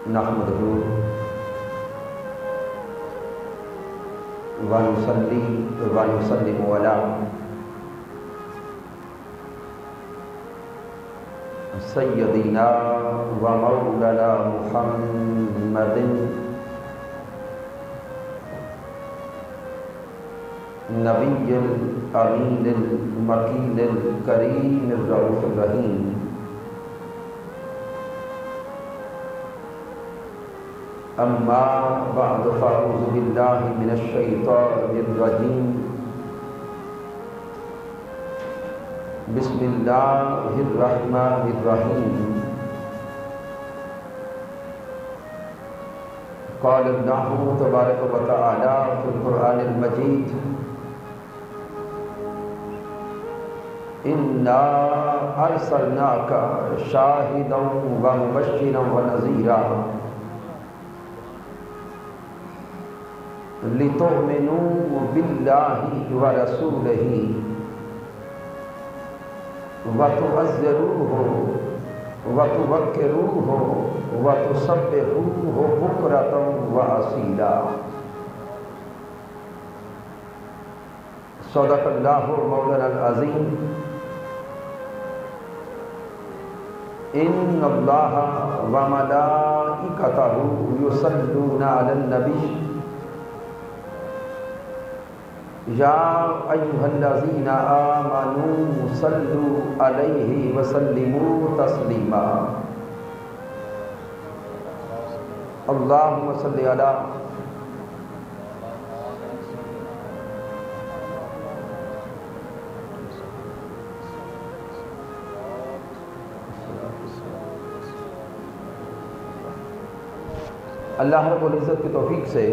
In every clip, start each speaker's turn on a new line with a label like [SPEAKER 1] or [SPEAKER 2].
[SPEAKER 1] نحمده ونصلي ونسلم على سيدنا ومولانا محمد نبي الأمين المكين الكريم الرؤوف الرحيم. أما بعد فأعوذ بالله من الشيطان الرجيم. بسم الله الرحمن الرحيم. قال الله تبارك وتعالى في القرآن المجيد: إنا أرسلناك شاهدا ومبشرا ونذيرا لتؤمنوا بالله ورسوله وتعزروه وتوقروه وتسبحوه بكرة وأصيلا. صدق الله مولانا العظيم. إن الله وملائكته يصلون على النبي يا أيها الذين آمنوا صلوا عليه وسلموا تسليما. اللهم صل على اللہ رب العزت کی توفیق سے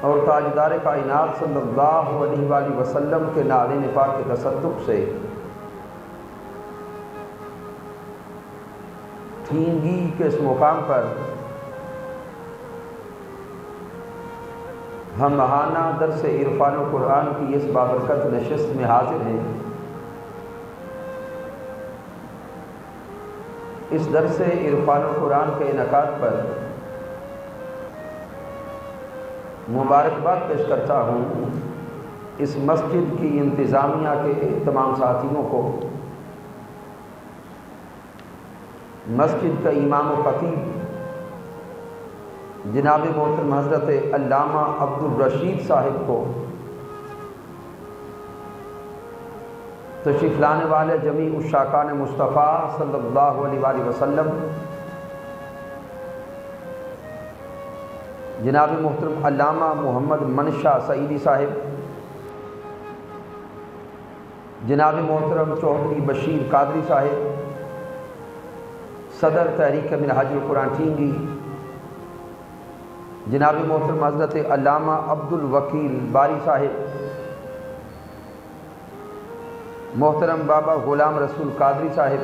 [SPEAKER 1] اور تاجدار کائنات صلی اللہ علیہ وآلہ وسلم کے نعرے پاک کے تصدق سے تھینگی کے اس مقام پر ہم ماہانہ درس عرفان و قرآن کی اس بابرکت نشست میں حاضر ہیں. اس درس عرفان و قرآن کے انعقاد پر مبارکباد پیش کرتا ہوں اس مسجد کی انتظامیہ کے تمام ساتھیوں کو، مسجد کا امام و خطیب جناب محترم حضرت علامہ عبدالرشید صاحب کو، تشریف لانے والے جمیع عشاقان مصطفیٰ صلی اللہ علیہ وآلہ وسلم، جناب محترم علامہ محمد منشا سعیدی صاحب، جناب محترم چودھری بشیر قادری صاحب، صدر تحریک منہاج القرآن ٹھینگی، جناب محترم حضرت علامہ عبدالوکیل باری صاحب، محترم بابا غلام رسول قادری صاحب،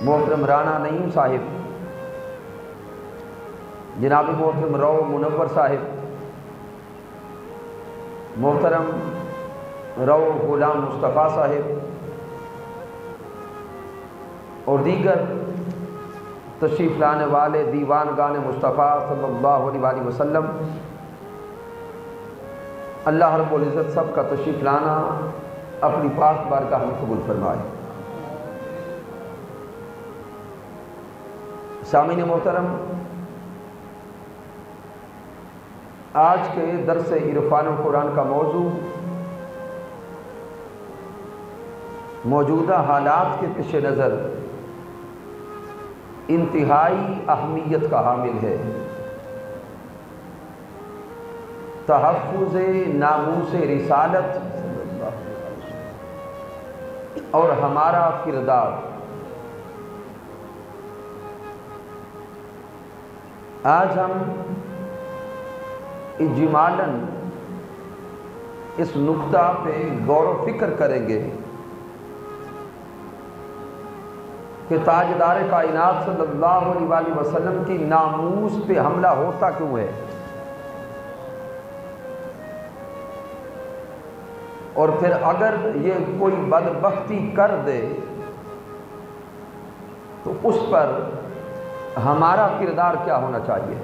[SPEAKER 1] محترم رانا نعیم صاحب، جناب محترم رو منور صاحب، محترم رو غلام مصطفیٰ صاحب اور دیگر تشریف لانے والے دیوان گان مصطفیٰ صلی اللہ علیہ وآلہ وسلم. اللہ رب العزت سب کا تشریف لانا اپنی پاک بارگاہ میں قبول فرمائے. سامعین محترم، آج کے درس عرفان القرآن کا موضوع موجودہ حالات کے پیش نظر انتہائی اہمیت کا حامل ہے. تحفظ ناموس رسالت اور ہمارا کردار. آج ہم اجمالاً اس نقطہ پہ غور و فکر کریں گے کہ تاجدار کائنات صلی اللہ علیہ وآلہ وسلم کی ناموس پہ حملہ ہوتا کیوں ہے، اور پھر اگر یہ کوئی بدبختی کر دے تو اس پر ہمارا کردار کیا ہونا چاہیے؟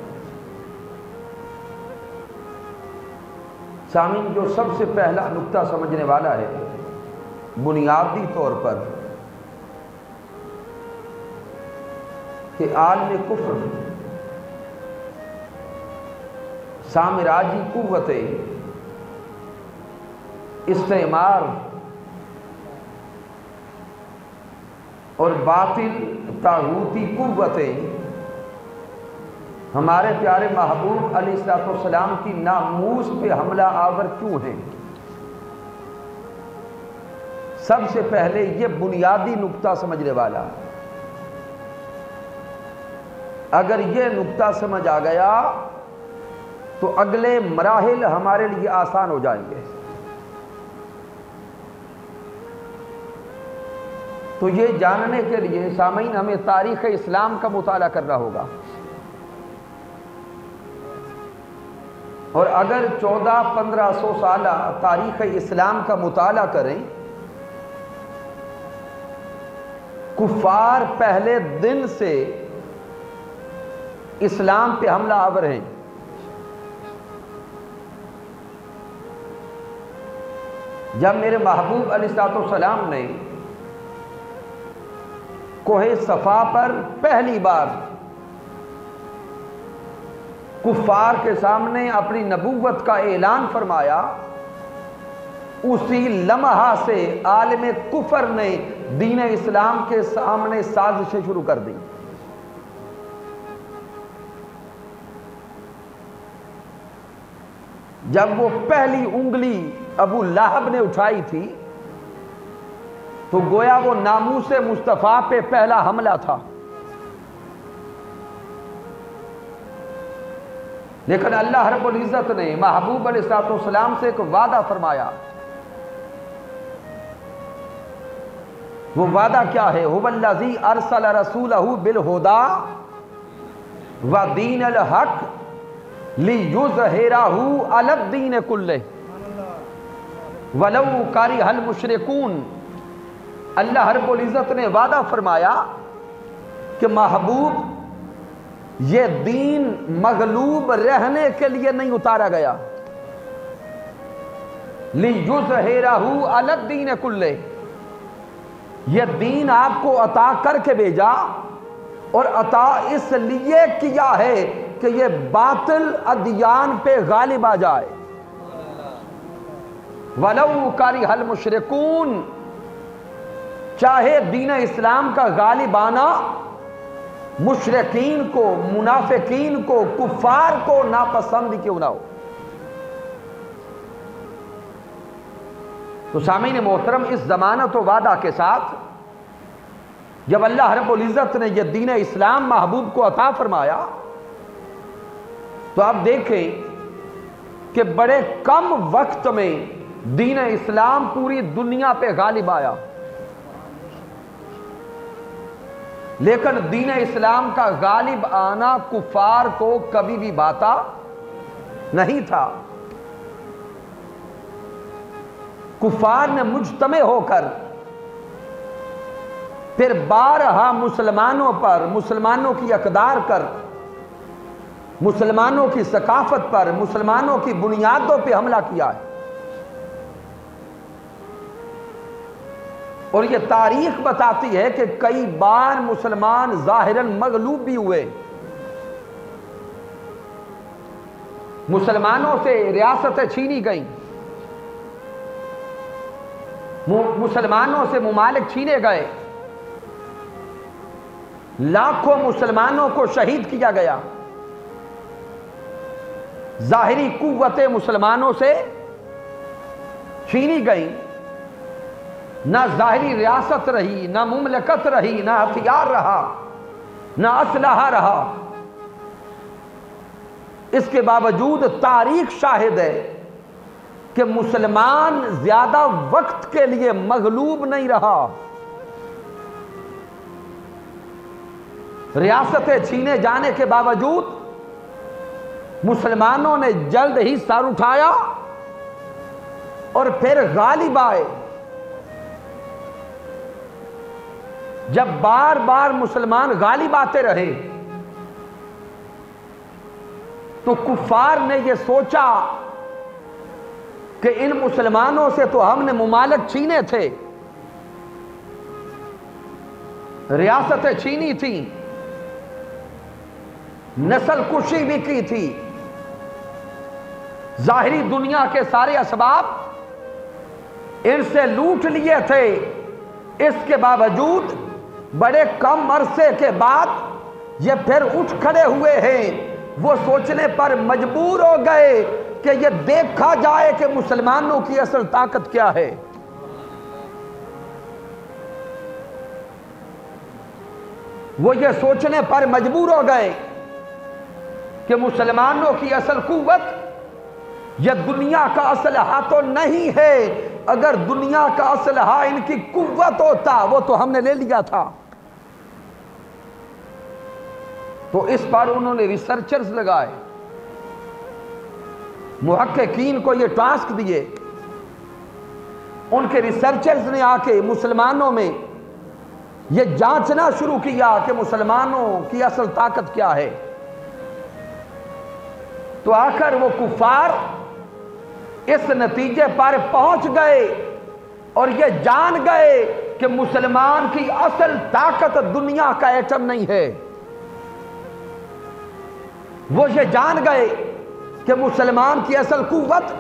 [SPEAKER 1] سامعین، جو سب سے پہلا نقطہ سمجھنے والا ہے بنیادی طور پر کہ عالم کفر سامراجی قوتیں استعمار اور باطل طاغوتی قوتیں ہمارے پیارے محبوب علیہ السلام کی ناموس پہ حملہ آور کیوں ہیں؟ سب سے پہلے یہ بنیادی نقطہ سمجھنے والا، اگر یہ نقطہ سمجھ آ گیا تو اگلے مراحل ہمارے لیے آسان ہو جائیں گے۔ تو یہ جاننے کے لیے سامعین ہمیں تاریخ اسلام کا مطالعہ کرنا ہوگا، اور اگر 1400-1500 سالہ تاریخ اسلام کا مطالعہ کریں، کفار پہلے دن سے اسلام پہ حملہ آور ہیں۔ جب میرے محبوب علیہ السلام نے کوہ صفا پر پہلی بار کفار کے سامنے اپنی نبوت کا اعلان فرمایا، اسی لمحہ سے عالم کفر نے دین اسلام کے سامنے سازشیں شروع کر دی۔ جب وہ پہلی انگلی ابو لہب نے اٹھائی تھی تو گویا وہ ناموس مصطفیٰ پہ پہلا حملہ تھا، لیکن اللہ رب العزت نے محبوب علیہ السلام سے ایک وعدہ فرمایا۔ وہ وعدہ کیا ہے؟ هو الذی ارسل رسولہ بالہدی ودین الحق لیظہرہ علی الدین کلہ ولو کرہ المشرکون۔ اللہ رب العزت نے وعدہ فرمایا کہ محبوب، یہ دین مغلوب رہنے کے لیے نہیں اتارا گیا، لیظہرہ علی الدین کلہ، یہ دین آپ کو عطا کر کے بھیجا، اور عطا اس لیے کیا ہے کہ یہ باطل ادیان پہ غالب آ جائے۔ وَلَوْ كَرِهَ الْمُشْرِكُونَ، چاہے دین اسلام کا غالب آنا مشرکین کو، منافقین کو، کفار کو ناپسند کیوں نہ ہو۔ تو سامعین محترم، اس ضمانت و وعدہ کے ساتھ جب اللہ رب العزت نے یہ دین اسلام محبوب کو عطا فرمایا، تو آپ دیکھیں کہ بڑے کم وقت میں دین اسلام پوری دنیا پہ غالب آیا، لیکن دین اسلام کا غالب آنا کفار کو کبھی بھی بھاتا نہیں تھا۔ کفار نے مجتمع ہو کر پھر بارہا مسلمانوں پر، مسلمانوں کی اقدار پر، مسلمانوں کی ثقافت پر، مسلمانوں کی بنیادوں پہ حملہ کیا ہے، اور یہ تاریخ بتاتی ہے کہ کئی بار مسلمان ظاہراً مغلوب بھی ہوئے۔ مسلمانوں سے ریاستیں چھینی گئیں، مسلمانوں سے ممالک چھینے گئے، لاکھوں مسلمانوں کو شہید کیا گیا، ظاہری قوتیں مسلمانوں سے چھینی گئیں، نہ ظاہری ریاست رہی، نہ مملکت رہی، نہ ہتھیار رہا، نہ اسلحہ رہا۔ اس کے باوجود تاریخ شاہد ہے کہ مسلمان زیادہ وقت کے لیے مغلوب نہیں رہا۔ ریاستیں چھینے جانے کے باوجود مسلمانوں نے جلد ہی سر اٹھایا اور پھر غالب آئے۔ جب بار بار مسلمان غالب آتے رہے تو کفار نے یہ سوچا کہ ان مسلمانوں سے تو ہم نے ممالک چھینے تھے، ریاستیں چھینی تھیں، نسل کشی بھی کی تھی، ظاہری دنیا کے سارے اسباب ان سے لوٹ لیے تھے، اس کے باوجود بڑے کم عرصے کے بعد یہ پھر اٹھ کھڑے ہوئے ہیں۔ وہ سوچنے پر مجبور ہو گئے کہ یہ دیکھا جائے کہ مسلمانوں کی اصل طاقت کیا ہے۔ وہ یہ سوچنے پر مجبور ہو گئے کہ مسلمانوں کی اصل قوت یہ دنیا کا اسلحہ تو نہیں ہے، اگر دنیا کا اسلحہ ان کی قوت ہوتا وہ تو ہم نے لے لیا تھا۔ تو اس پر انہوں نے ریسرچرز لگائے، محققین کو یہ ٹاسک دیے، ان کے ریسرچرز نے آ کے مسلمانوں میں یہ جانچنا شروع کیا کہ مسلمانوں کی اصل طاقت کیا ہے۔ تو آخر وہ کفار اس نتیجے پر پہنچ گئے اور یہ جان گئے کہ مسلمان کی اصل طاقت دنیا کا ایٹم نہیں ہے۔ وہ یہ جان گئے کہ مسلمان کی اصل قوت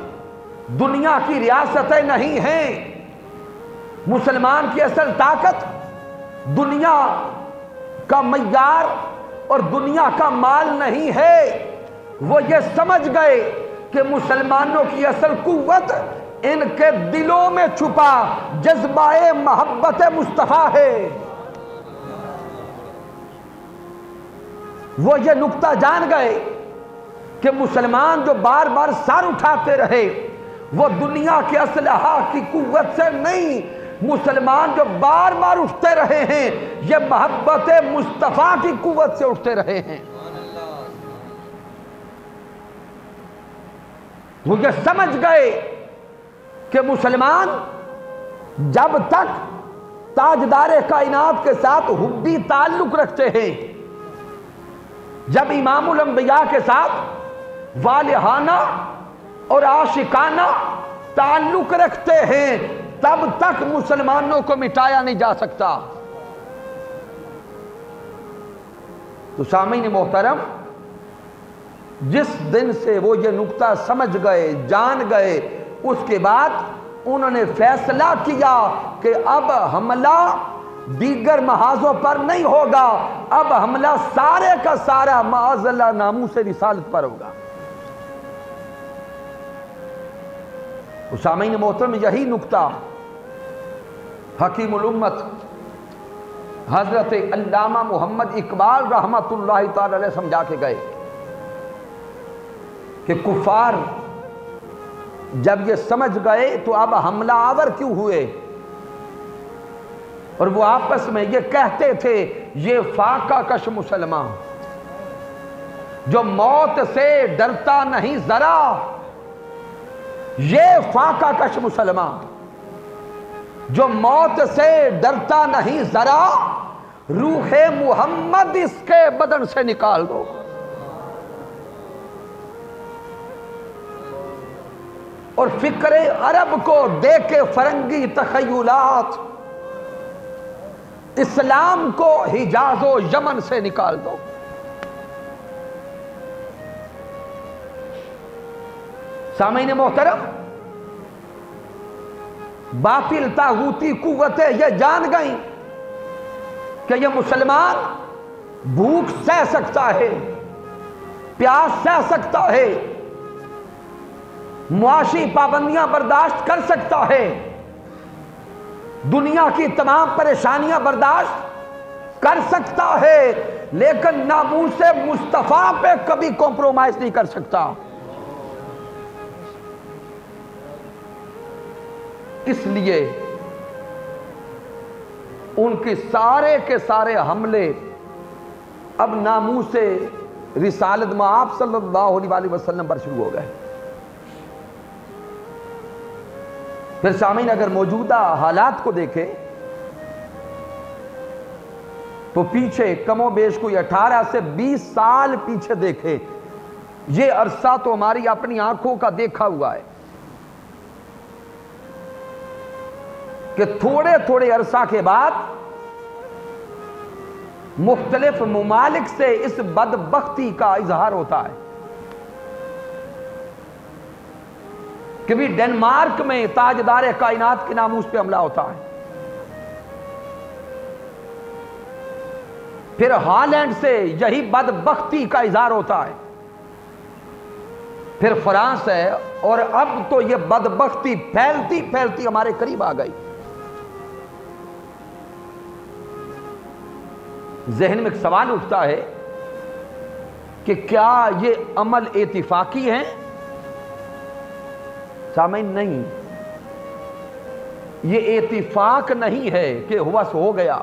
[SPEAKER 1] دنیا کی ریاستیں نہیں ہیں، مسلمان کی اصل طاقت دنیا کا معیار اور دنیا کا مال نہیں ہے۔ وہ یہ سمجھ گئے کہ مسلمانوں کی اصل قوت ان کے دلوں میں چھپا جذبہ محبت مصطفیٰ ہے۔ وہ یہ نقطہ جان گئے کہ مسلمان جو بار بار سر اٹھاتے رہے وہ دنیا کے اسلحہ کی قوت سے نہیں، مسلمان جو بار بار اٹھتے رہے ہیں یہ محبت مصطفیٰ کی قوت سے اٹھتے رہے ہیں۔ وہ یہ سمجھ گئے کہ مسلمان جب تک تاجدار کائنات کے ساتھ حبی تعلق رکھتے ہیں، جب امام الانبیاء کے ساتھ والہانہ اور عاشقانہ تعلق رکھتے ہیں، تب تک مسلمانوں کو مٹایا نہیں جا سکتا۔ تو سامعین محترم، جس دن سے وہ یہ نقطہ سمجھ گئے، جان گئے، اس کے بعد انہوں نے فیصلہ کیا کہ اب حملہ دیگر محاذوں پر نہیں ہوگا، اب حملہ سارے کا سارا معاذ اللہ ناموس رسالت پر ہوگا۔ سامعین محترم، یہی نقطہ حکیم الامت حضرت علامہ محمد اقبال رحمۃ اللہ تعالی علیہ سمجھا کے گئے کہ کفار جب یہ سمجھ گئے تو اب حملہ آور کیوں ہوئے، اور وہ آپس میں یہ کہتے تھے یہ فاقہ کش مسلمان جو موت سے ڈرتا نہیں ذرا، یہ فاقہ کش مسلمان جو موت سے ڈرتا نہیں ذرا، روح محمد اس کے بدن سے نکال دو۔ اور فکر عرب کو دے کے فرنگی تخیلات، اسلام کو حجاز و یمن سے نکال دو۔ سامعین محترم، باطل طاغوتی قوتیں یہ جان گئیں کہ یہ مسلمان بھوک سہ سکتا ہے، پیاس سہ سکتا ہے، معاشی پابندیاں برداشت کر سکتا ہے، دنیا کی تمام پریشانیاں برداشت کر سکتا ہے، لیکن ناموس مصطفیٰ پہ کبھی کمپرومائز نہیں کر سکتا۔ اس لیے ان کے سارے حملے اب ناموس رسالت میں آپ صلی اللہ علیہ وسلم پر شروع ہو گئے۔ پھر سامعین اگر موجودہ حالات کو دیکھیں تو پیچھے کم و بیش کوئی 18 سے 20 سال پیچھے دیکھے، یہ عرصہ تو ہماری اپنی آنکھوں کا دیکھا ہوا ہے کہ تھوڑے تھوڑے عرصہ کے بعد مختلف ممالک سے اس بدبختی کا اظہار ہوتا ہے کہ بھی ڈنمارک میں تاجدار کائنات کے ناموس پہ حملہ ہوتا ہے، پھر ہالینڈ سے یہی بدبختی کا اظہار ہوتا ہے، پھر فرانس ہے، اور اب تو یہ بدبختی پھیلتی پھیلتی ہمارے قریب آ گئی۔ ذہن میں ایک سوال اٹھتا ہے کہ کیا یہ عمل اتفاقی ہیں؟ سامعین، نہیں، یہ اتفاق نہیں ہے کہ ہوا سو ہو گیا،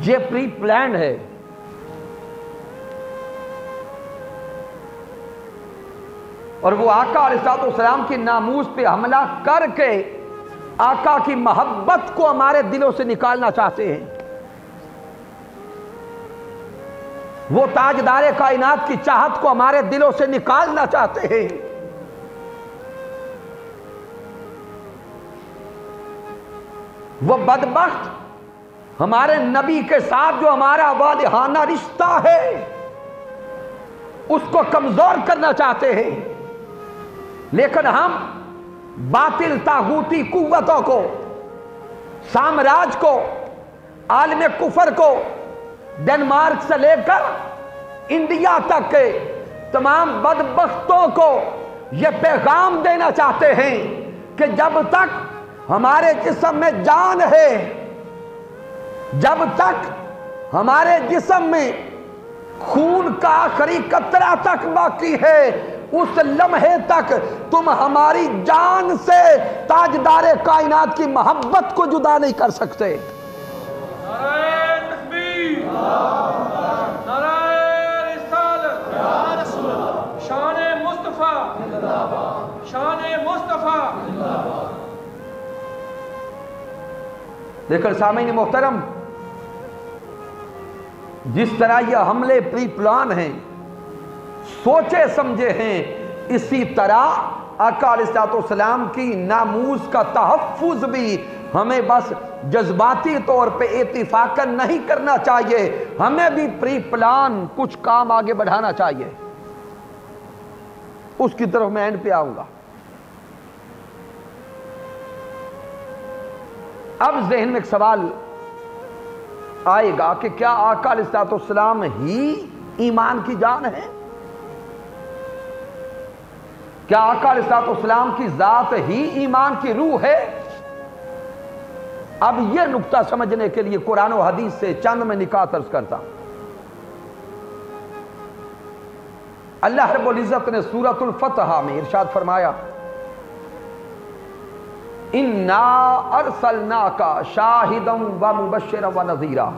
[SPEAKER 1] یہ پری پلانڈ ہے۔ اور وہ آقا علیہ السلام کی ناموس پہ حملہ کر کے آقا کی محبت کو ہمارے دلوں سے نکالنا چاہتے ہیں، وہ تاجدار کائنات کی چاہت کو ہمارے دلوں سے نکالنا چاہتے ہیں۔ وہ بدبخت ہمارے نبی کے ساتھ جو ہمارا والہانہ رشتہ ہے اس کو کمزور کرنا چاہتے ہیں، لیکن ہم باطل طاغوتی قوتوں کو، سامراج کو، عالم کفر کو، ڈنمارک سے لے کر انڈیا تک کے تمام بدبختوں کو یہ پیغام دینا چاہتے ہیں کہ جب تک ہمارے جسم میں جان ہے، جب تک ہمارے جسم میں خون کا آخری قطرہ تک باقی ہے، اس لمحے تک تم ہماری جان سے تاجدار کائنات کی محبت کو جدا نہیں کر سکتے۔
[SPEAKER 2] نعرہ تکبیر، نعرہ رسالت، شان مصطفیٰ، شان مصطفیٰ۔
[SPEAKER 1] لیکن سامعین محترم، جس طرح یہ حملے پری پلان ہیں، سوچے سمجھے ہیں، اسی طرح آقا علیہ السلام کی ناموس کا تحفظ بھی ہمیں بس جذباتی طور پہ اتفاقاً نہیں کرنا چاہیے، ہمیں بھی پری پلان کچھ کام آگے بڑھانا چاہیے۔ اس کی طرف میں اینڈ پہ آؤں گا۔ اب ذہن میں ایک سوال آئے گا کہ کیا آقا علیہ السلام ہی ایمان کی جان ہے؟ کیا آقا علیہ السلام کی ذات ہی ایمان کی روح ہے؟ اب یہ نقطہ سمجھنے کے لیے قرآن و حدیث سے چند میں نکات عرض کرتا ہوں۔ اللہ رب العزت نے سورۃ الفتح میں ارشاد فرمایا، اِنَّا أَرْسَلْنَاكَ شَاهِدًا وَمُبَشِّرًا وَنَذِيرًا۔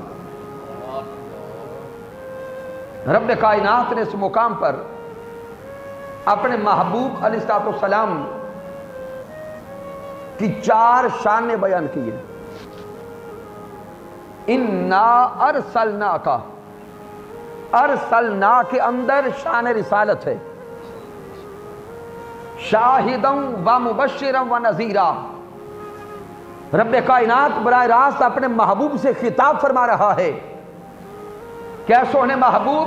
[SPEAKER 1] رب کائنات نے اس مقام پر اپنے محبوب علیہ السلام کی 4 شانیں بیان کی ہیں۔ اِنَّا أَرْسَلْنَاكَ، ارسلنا کے اندر شان رسالت ہے، شاہداً ومبشراً ونذیراً۔ رب کائنات براہ راست اپنے محبوب سے خطاب فرما رہا ہے کہ اے سونے محبوب،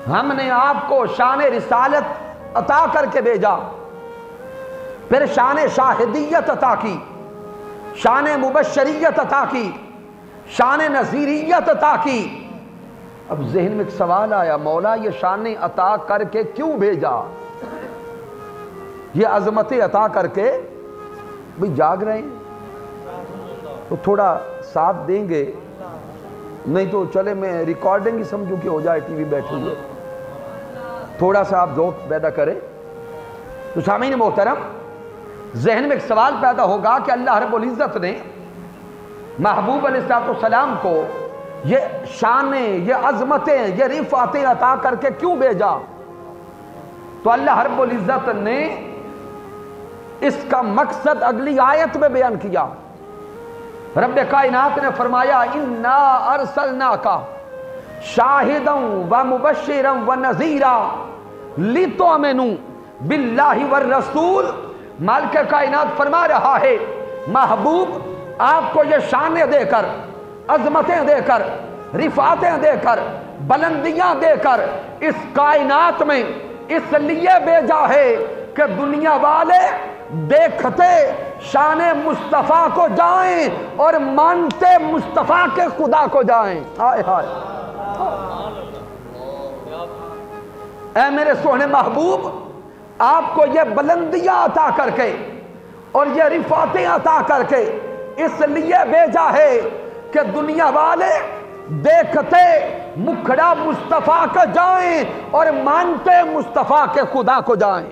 [SPEAKER 1] ہم نے آپ کو شان رسالت عطا کر کے بھیجا، پھر شان شاہدیت عطا کی، شان مبشریت عطا کی، شان نذیریت عطا کی۔ اب ذہن میں ایک سوال آیا، مولا یہ شان عطا کر کے کیوں بھیجا؟ یہ عظمت عطا کر کے بھئی جاگ رہے ہیں تو تھوڑا ساتھ دیں گے، نہیں تو چلے میں ریکارڈنگ ہی سمجھوں کہ ہو جائے ٹی وی بیٹھے ہوئے، تھوڑا سا آپ ذوق پیدا کریں۔ تو سامعین محترم، ذہن میں ایک سوال پیدا ہوگا کہ اللہ رب العزت نے محبوب علیہ السلام کو یہ شانیں، یہ عظمتیں، یہ رفعتیں عطا کر کے کیوں بھیجا؟ تو اللہ رب العزت نے اس کا مقصد اگلی آیت میں بیان کیا رب کائنات نے فرمایا انا ارسلناکا شاہدا و مبشرا و نذیرا لتؤمنوا باللہ والرسول۔ مالک کائنات فرما رہا ہے محبوب آپ کو یہ شانیں دے کر، عظمتیں دے کر، رفعتیں دے کر، بلندیاں دے کر اس کائنات میں اس لیے بھیجا ہے کہ دنیا والے دیکھتے شان مصطفیٰ کو جائیں اور مانتے مصطفیٰ کے خدا کو جائیں۔ ہائے ہائے، اے میرے سونے محبوب، آپ کو یہ بلندیاں عطا کر کے اور یہ رفعتیں عطا کر کے اس لیے بھیجا ہے کہ دنیا والے دیکھتے مکھڑا مصطفیٰ کو جائیں اور مانتے مصطفیٰ کے خدا کو جائیں۔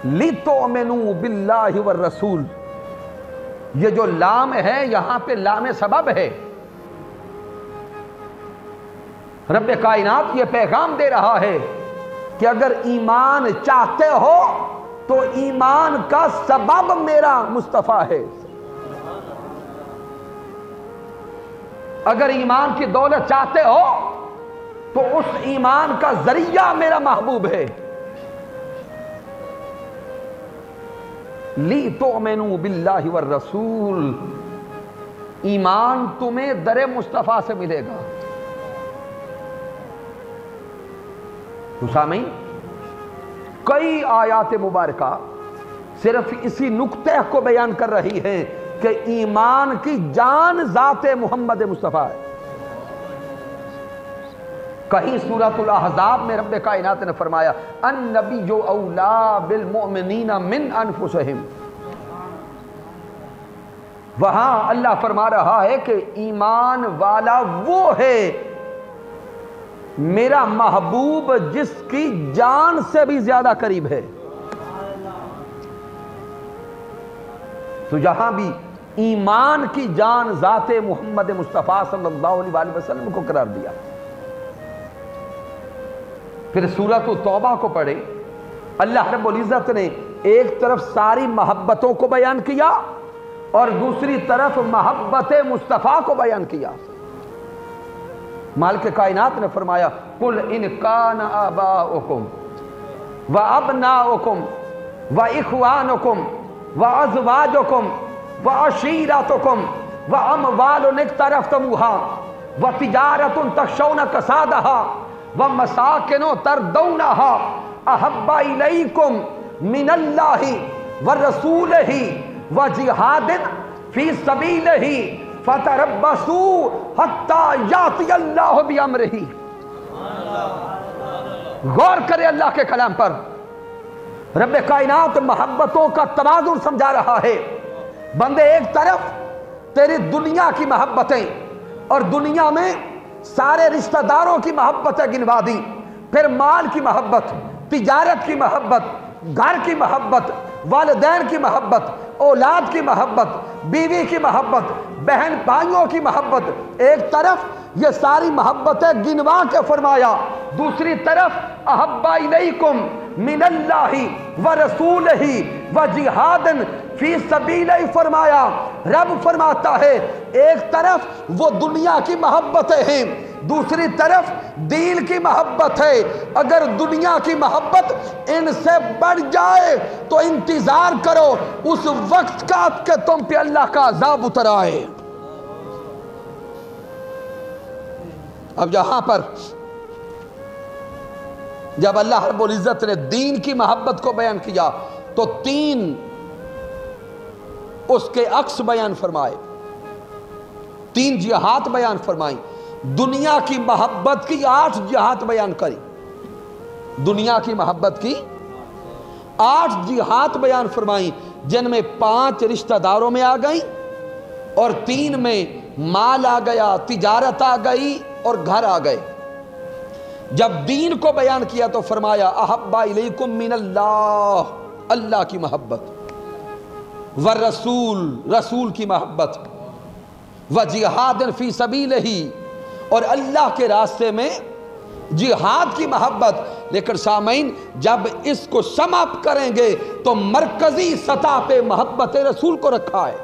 [SPEAKER 1] لِتُؤْمِنُوا بِاللَّهِ وَالرَّسُولِ، یہ جو لام ہے یہاں پہ لام سبب ہے۔ رب کائنات یہ پیغام دے رہا ہے کہ اگر ایمان چاہتے ہو تو ایمان کا سبب میرا مصطفیٰ ہے۔ اگر ایمان کی دولت چاہتے ہو تو اس ایمان کا ذریعہ میرا محبوب ہے۔ لِتُؤْمِنُوا بِاللَّهِ وَالرَّسُولِ، ایمان تمہیں در مصطفیٰ سے ملے گا۔ تو سامعین، کئی آیات مبارکہ صرف اسی نقطے کو بیان کر رہی ہے کہ ایمان کی جان ذات محمد مصطفیٰ ہے۔ کہیں سورۃ الاحزاب میں رب کائنات نے فرمایا النبی اولا بالمؤمنین من انفسہم، وہاں اللہ فرما رہا ہے کہ ایمان والا وہ ہے میرا محبوب جس کی جان سے بھی زیادہ قریب ہے۔ تو جہاں بھی ایمان کی جان ذات محمد مصطفیٰ صلی اللہ علیہ وسلم کو قرار دیا۔ پھر سورۃ توبہ کو پڑھے، اللہ رب العزت نے ایک طرف ساری محبتوں کو بیان کیا اور دوسری طرف محبت مصطفیٰ کو بیان کیا۔ مالک کائنات نے فرمایا قُلْ إِنْ كَانَ آبَاؤُكُمْ وَأَبْنَاؤُكُمْ وَإِخْوَانُكُمْ وَأَزْوَاجُكُمْ وَعَشِيرَتُكُمْ وَأَمْوَالٌ اقْتَرَفْتُمُوهَا وَتِجَارَةٌ تَخْشَوْنَ كَسَادَهَا وَمَسَاكِنُ تَرْضَوْنَهَا أَحَبَّ إِلَيْكُمْ مِنَ اللَّهِ وَرَسُولِهِ وَجِهَادٍ فِي سَبِيلِهِ فَتَرَبَّصُوا حَتَّى يَأْتِيَ اللَّهُ بِأَمْرِهِ۔ غور کرے اللہ کے کلام پر، رب کائنات محبتوں کا توازن سمجھا رہا ہے۔ بندے ایک طرف تیری دنیا کی محبتیں اور دنیا میں سارے رشتہ داروں کی محبتیں گنوا دی، پھر مال کی محبت، تجارت کی محبت، گھر کی محبت، والدین کی محبت، اولاد کی محبت، بیوی کی محبت، بہن بھائیوں کی محبت، ایک طرف یہ ساری محبتیں گنوا کے فرمایا، دوسری طرف احب الیکم من اللہ ورسولہ وجہاد فی سبیلہ فرمایا۔ رب فرماتا ہے ایک طرف وہ دنیا کی محبتیں ہیں، دوسری طرف دین کی محبت ہے۔ اگر دنیا کی محبت ان سے بڑھ جائے تو انتظار کرو اس وقت کا کہ تم پہ اللہ کا عذاب اتر آئے۔ اب یہاں پر جب اللہ رب العزت نے دین کی محبت کو بیان کیا تو تین اس کے عکس بیان فرمائے، تین جہات بیان فرمائی۔ دنیا کی محبت کی 8 جہات بیان کری، دنیا کی محبت کی 8 جہات بیان فرمائی، جن میں 5 رشتہ داروں میں آ گئی اور 3 میں مال آ گیا، تجارت آ گئی اور گھر آ گئے۔ جب دین کو بیان کیا تو فرمایا احب الیکم من اللہ، اللہ کی محبت، والرسول، رسول کی محبت، وجہاد فی سبیلہ، اور اللہ کے راستے میں جہاد کی محبت۔ لیکن سامعین جب اس کو سم اپ کریں گے تو مرکزی سطح پہ محبت رسول کو رکھا ہے.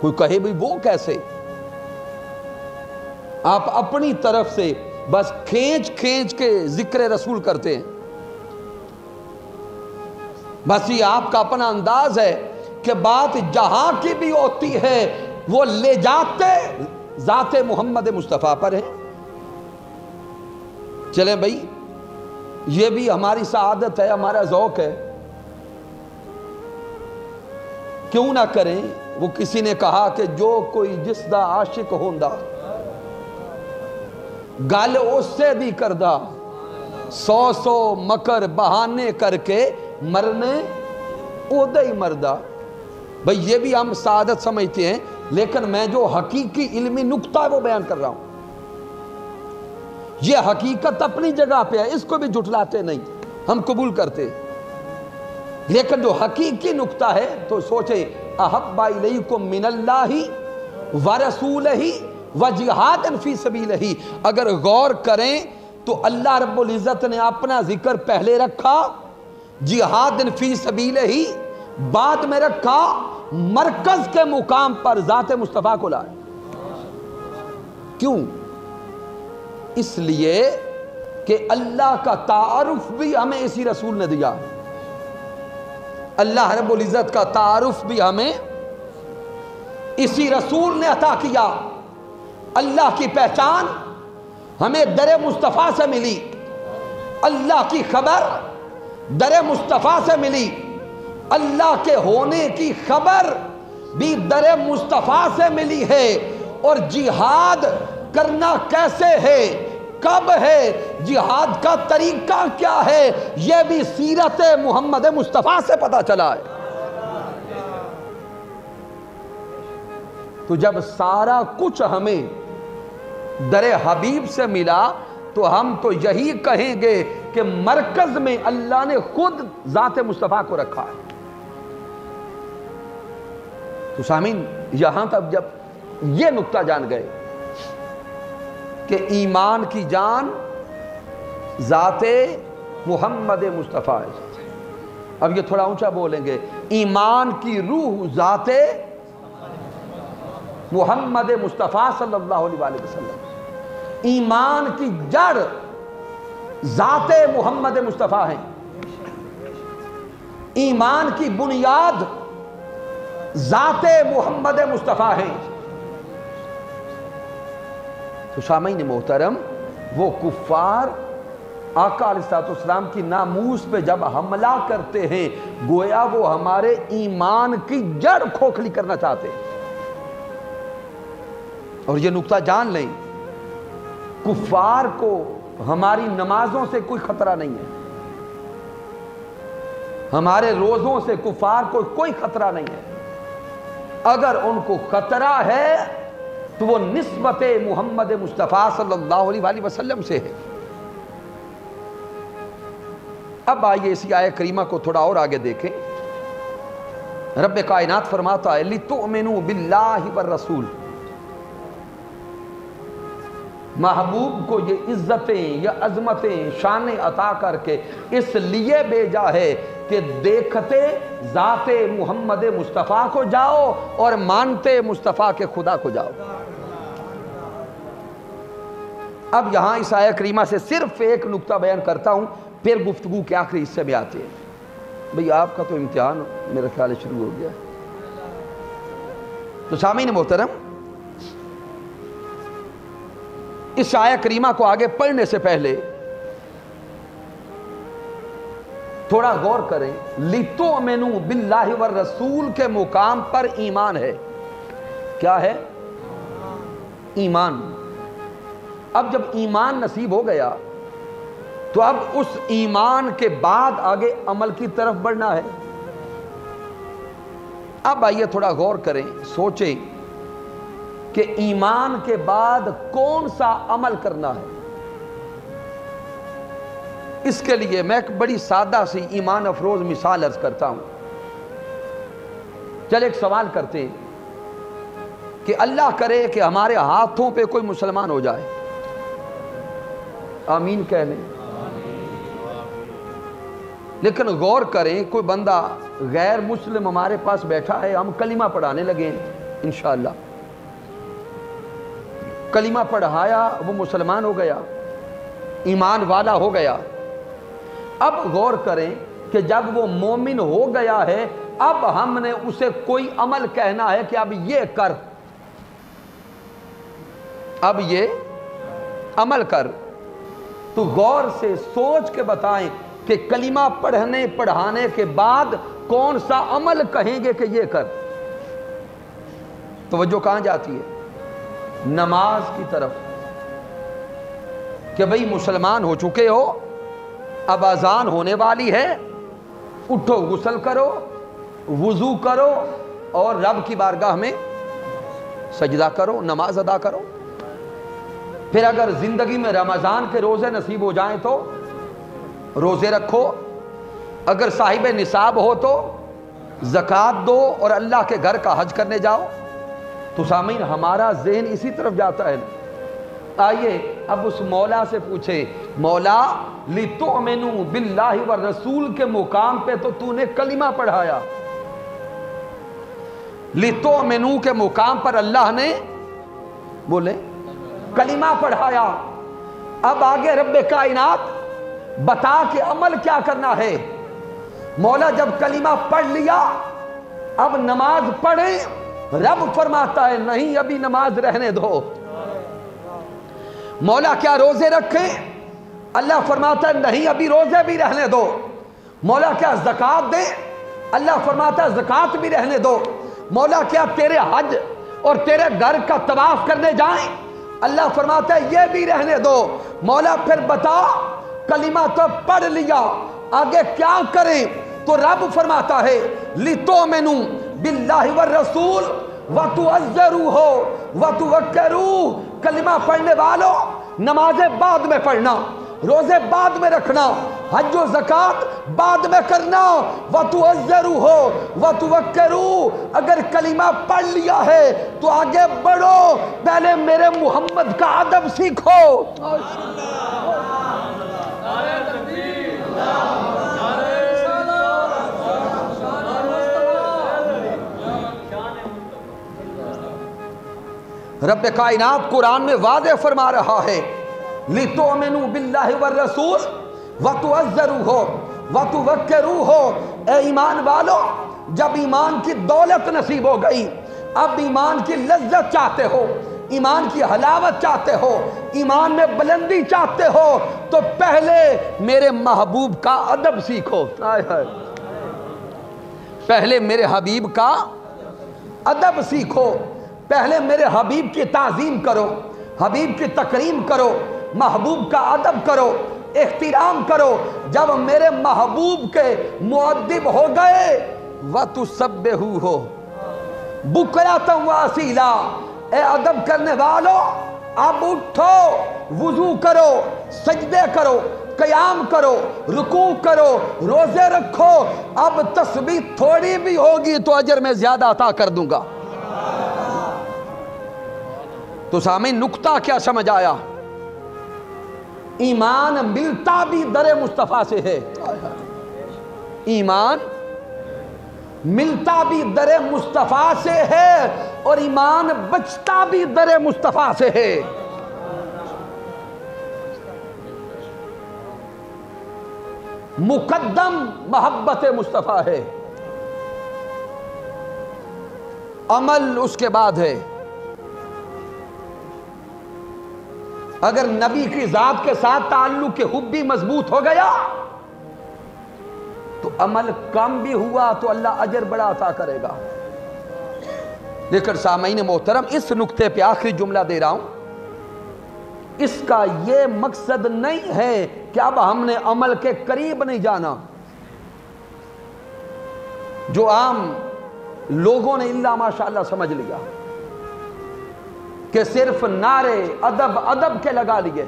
[SPEAKER 1] کوئی کہے بھئی وہ کیسے؟ آپ اپنی طرف سے بس کھینچ کے ذکر رسول کرتے ہیں. بس یہ آپ کا اپنا انداز ہے کہ بات جہاں کی بھی ہوتی ہے وہ لے جاتے ذات محمد مصطفیٰ پر ہے. چلیں بھائی یہ بھی ہماری سعادت ہے، ہمارا ذوق ہے، کیوں نہ کریں. وہ کسی نے کہا کہ جو کوئی جس دا عاشق ہوندا گل اس سے دی کردہ 100 مکر بہانے کر کے مرنے اودے ہی مردہ. بھئی یہ بھی ہم سعادت سمجھتے ہیں، لیکن میں جو حقیقی علمی نقطہ ہے وہ بیان کر رہا ہوں. یہ حقیقت اپنی جگہ پہ ہے، اس کو بھی جھٹلاتے نہیں، ہم قبول کرتے. لیکن جو حقیقی نقطہ ہے تو سوچے احب الیکم من اللہ ورسولہ وجہاد فی سبیلہ. اگر غور کریں تو اللہ رب العزت نے اپنا ذکر پہلے رکھا، جہاد فی سبیلہ بعد میں رکھا، مرکز کے مقام پر ذات مصطفیٰ کو لائے. کیوں؟ اس لیے کہ اللہ کا تعارف بھی ہمیں اسی رسول نے دیا. اللہ رب العزت کا تعارف بھی ہمیں اسی رسول نے عطا کیا. اللہ کی پہچان ہمیں در مصطفیٰ سے ملی، اللہ کی خبر در مصطفیٰ سے ملی، اللہ کے ہونے کی خبر بھی در مصطفیٰ سے ملی ہے. اور جہاد کرنا کیسے ہے، کب ہے، جہاد کا طریقہ کیا ہے، یہ بھی سیرت محمد مصطفیٰ سے پتہ چلا ہے. تو جب سارا کچھ ہمیں در حبیب سے ملا تو ہم تو یہی کہیں گے کہ مرکز میں اللہ نے خود ذات مصطفیٰ کو رکھا ہے. تو سامعین یہاں تک جب یہ نقطہ جان گئے کہ ایمان کی جان ذات محمد مصطفیٰ ہے. اب یہ تھوڑا اونچا بولیں گے، ایمان کی روح ذات محمد مصطفیٰ صلی اللہ علیہ وآلہ وسلم، ایمان کی جڑ ذات محمد مصطفیٰ ہے، ایمان کی بنیاد ذات محمد مصطفیٰ ہے. تو سامعین محترم وہ کفار آقا علیہ السلام کی ناموس پہ جب حملہ کرتے ہیں گویا وہ ہمارے ایمان کی جڑ کھوکھلی کرنا چاہتے ہیں. اور یہ نقطہ جان لیں، کفار کو ہماری نمازوں سے کوئی خطرہ نہیں ہے، ہمارے روزوں سے کفار کو کوئی خطرہ نہیں ہے. اگر ان کو خطرہ ہے تو وہ نسبت محمد مصطفیٰ صلی اللہ علیہ وآلہ وسلم سے ہے. اب آئیے اسی آیہ کریمہ کو تھوڑا اور آگے دیکھیں. رب کائنات فرماتا ہے لِتُؤْمِنُوا بِاللَّهِ وَالرَّسُولِ، محبوب کو یہ عزتیں، یہ عظمتیں، شانیں عطا کر کے اس لیے بھیجا ہے کہ دیکھتے ذات محمد مصطفیٰ کو جاؤ اور مانتے مصطفیٰ کے خدا کو جاؤ. اب یہاں اس آیہ کریمہ سے صرف ایک نقطہ بیان کرتا ہوں، پھر گفتگو کے آخری حصے میں آتے ہیں. بھئی آپ کا تو امتحان میرا خیال شروع ہو گیا. تو سامعین محترم اس آیہ کریمہ کو آگے پڑھنے سے پہلے تھوڑا غور کریں. لِتُؤْمِنُوا بِاللَّهِ وَالرَّسُولِ کے مقام پر ایمان ہے. کیا ہے؟ ایمان. اب جب ایمان نصیب ہو گیا تو اب اس ایمان کے بعد آگے عمل کی طرف بڑھنا ہے. اب آئیے تھوڑا غور کریں، سوچیں کہ ایمان کے بعد کون سا عمل کرنا ہے. اس کے لیے میں ایک بڑی سادہ سی ایمان افروز مثال عرض کرتا ہوں. چل ایک سوال کرتے ہیں کہ اللہ کرے کہ ہمارے ہاتھوں پہ کوئی مسلمان ہو جائے، آمین کہہ لیں۔ لیکن غور کریں، کوئی بندہ غیر مسلم ہمارے پاس بیٹھا ہے، ہم کلمہ پڑھانے لگے ہیں انشاءاللہ، کلمہ پڑھایا، وہ مسلمان ہو گیا، ایمان والا ہو گیا۔ اب غور کریں کہ جب وہ مومن ہو گیا ہے، اب ہم نے اسے کوئی عمل کہنا ہے کہ اب یہ کر، اب یہ عمل کر، تو غور سے سوچ کے بتائیں کہ کلمہ پڑھنے پڑھانے کے بعد کون سا عمل کہیں گے کہ یہ کر؟ توجہ کہاں جاتی ہے؟ نماز کی طرف، کہ بھئی مسلمان ہو چکے ہو، اب اذان ہونے والی ہے، اٹھو غسل کرو، وضو کرو اور رب کی بارگاہ میں سجدہ کرو، نماز ادا کرو۔ پھر اگر زندگی میں رمضان کے روزے نصیب ہو جائیں تو روزے رکھو، اگر صاحب نصاب ہو تو زکوٰۃ دو اور اللہ کے گھر کا حج کرنے جاؤ۔ تو سامعین، ہمارا ذہن اسی طرف جاتا ہے۔ آئیے اب اس مولا سے پوچھے، مولا لِتُؤْمِنُوا بِاللَّهِ وَالرَّسُولِ کے مقام پہ تو نے کلمہ پڑھایا، لِتُؤْمِنُوا کے مقام پر اللہ نے بولے کلمہ پڑھایا۔ اب آگے رب کائنات بتا کہ عمل کیا کرنا ہے۔ مولا جب کلمہ پڑھ لیا، اب نماز پڑھیں، رب فرماتا ہے نہیں ابھی نماز رہنے دو۔ مولا کیا روزے رکھیں؟ اللہ فرماتا ہے نہیں ابھی روزے بھی رہنے دو۔ مولا کیا زکوٰۃ دیں؟ اللہ فرماتا ہے زکوٰۃ بھی رہنے دو۔ مولا کیا تیرے حج اور تیرے گھر کا طواف کرنے جائیں؟ اللہ فرماتا ہے یہ بھی رہنے دو۔ مولا پھر بتا، کلمہ تو پڑھ لیا، آگے کیا کریں؟ تو رب فرماتا ہے لِتُؤْمِنُوا بِاللَّهِ وَالرَّسُولِ وَتُعَزِّرُوهُ وَتُوَقِّرُوهُ۔ کلمہ پڑھنے والوں، نمازیں بعد میں پڑھنا، روزے بعد میں رکھنا، حج و زکوٰۃ بعد میں کرنا، وَتُعَزِّرُوهُ وَتُوَقِّرُوهُ۔ اگر کلمہ پڑھ لیا ہے تو آگے بڑھو، پہلے میرے محمد کا ادب سیکھو۔ رب کائنات قرآن میں واضح فرما رہا ہے لِتُؤْمِنُوا بِاللَّهِ وَالرَّسُولِ وَتُعَزِّرُوهُ وَتُوَقِّرُوهُ۔ اے ایمان والو، جب ایمان کی دولت نصیب ہو گئی، اب ایمان کی لذت چاہتے ہو، ایمان کی حلاوت چاہتے ہو، ایمان میں بلندی چاہتے ہو، تو پہلے میرے محبوب کا ادب سیکھو۔ پہلے میرے حبیب کا ادب سیکھو، پہلے میرے حبیب کی تعظیم کرو، حبیب کی تکریم کرو، محبوب کا ادب کرو، احترام کرو۔ جب میرے محبوب کے مؤدب ہو گئے، وَتُسَبِّحُوهُ بُكْرَةً وَأَصِيلًا۔ اے ادب کرنے والو، اب اٹھو، وضو کرو، سجدے کرو، قیام کرو، رکوع کرو، روزے رکھو۔ اب تسبیح تھوڑی بھی ہوگی تو اجر میں زیادہ عطا کر دوں گا۔ تو سامعین، نکتہ کیا سمجھ آیا؟ ایمان ملتا بھی در مصطفیٰ سے ہے، ایمان ملتا بھی در مصطفیٰ سے ہے، اور ایمان بچتا بھی در مصطفیٰ سے ہے۔ مقدم محبت مصطفیٰ ہے، عمل اس کے بعد ہے۔ اگر نبی کی ذات کے ساتھ تعلق کے حب بھی مضبوط ہو گیا تو عمل کم بھی ہوا تو اللہ اجر بڑا عطا کرے گا۔ لیکن سامعین محترم، اس نقطے پہ آخری جملہ دے رہا ہوں، اس کا یہ مقصد نہیں ہے کہ اب ہم نے عمل کے قریب نہیں جانا۔ جو عام لوگوں نے الا ماشاءاللہ سمجھ لیا کہ صرف نعرے ادب ادب کے لگا لیے،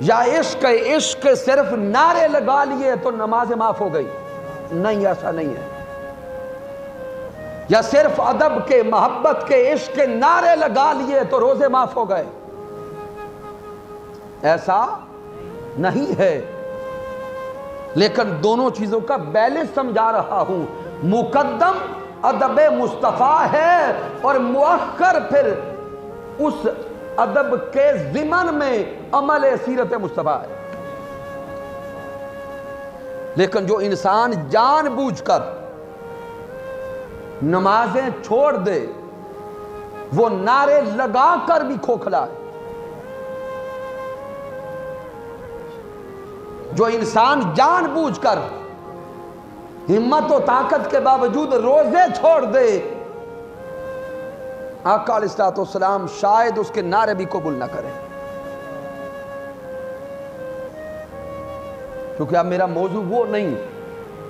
[SPEAKER 1] یا عشق عشق صرف نعرے لگا لیے تو نماز معاف ہو گئی، نہیں، ایسا نہیں ہے۔ یا صرف ادب کے، محبت کے، عشق کے نعرے لگا لیے تو روزے معاف ہو گئے، ایسا نہیں ہے، لیکن دونوں چیزوں کا بیلنس سمجھا رہا ہوں۔ مقدم ادب مصطفیٰ ہے اور مؤخر پھر اس ادب کے ضمن میں عمل سیرت مصطفیٰ ہے۔ لیکن جو انسان جان بوجھ کر نمازیں چھوڑ دے، وہ نعرے لگا کر بھی کھوکھلا ہے۔ جو انسان جان بوجھ کر ہمت و طاقت کے باوجود روزے چھوڑ دے، آقا علیہ السلام شاید اس کے نعرے بھی قبول نہ کریں۔ کیونکہ اب میرا موضوع وہ نہیں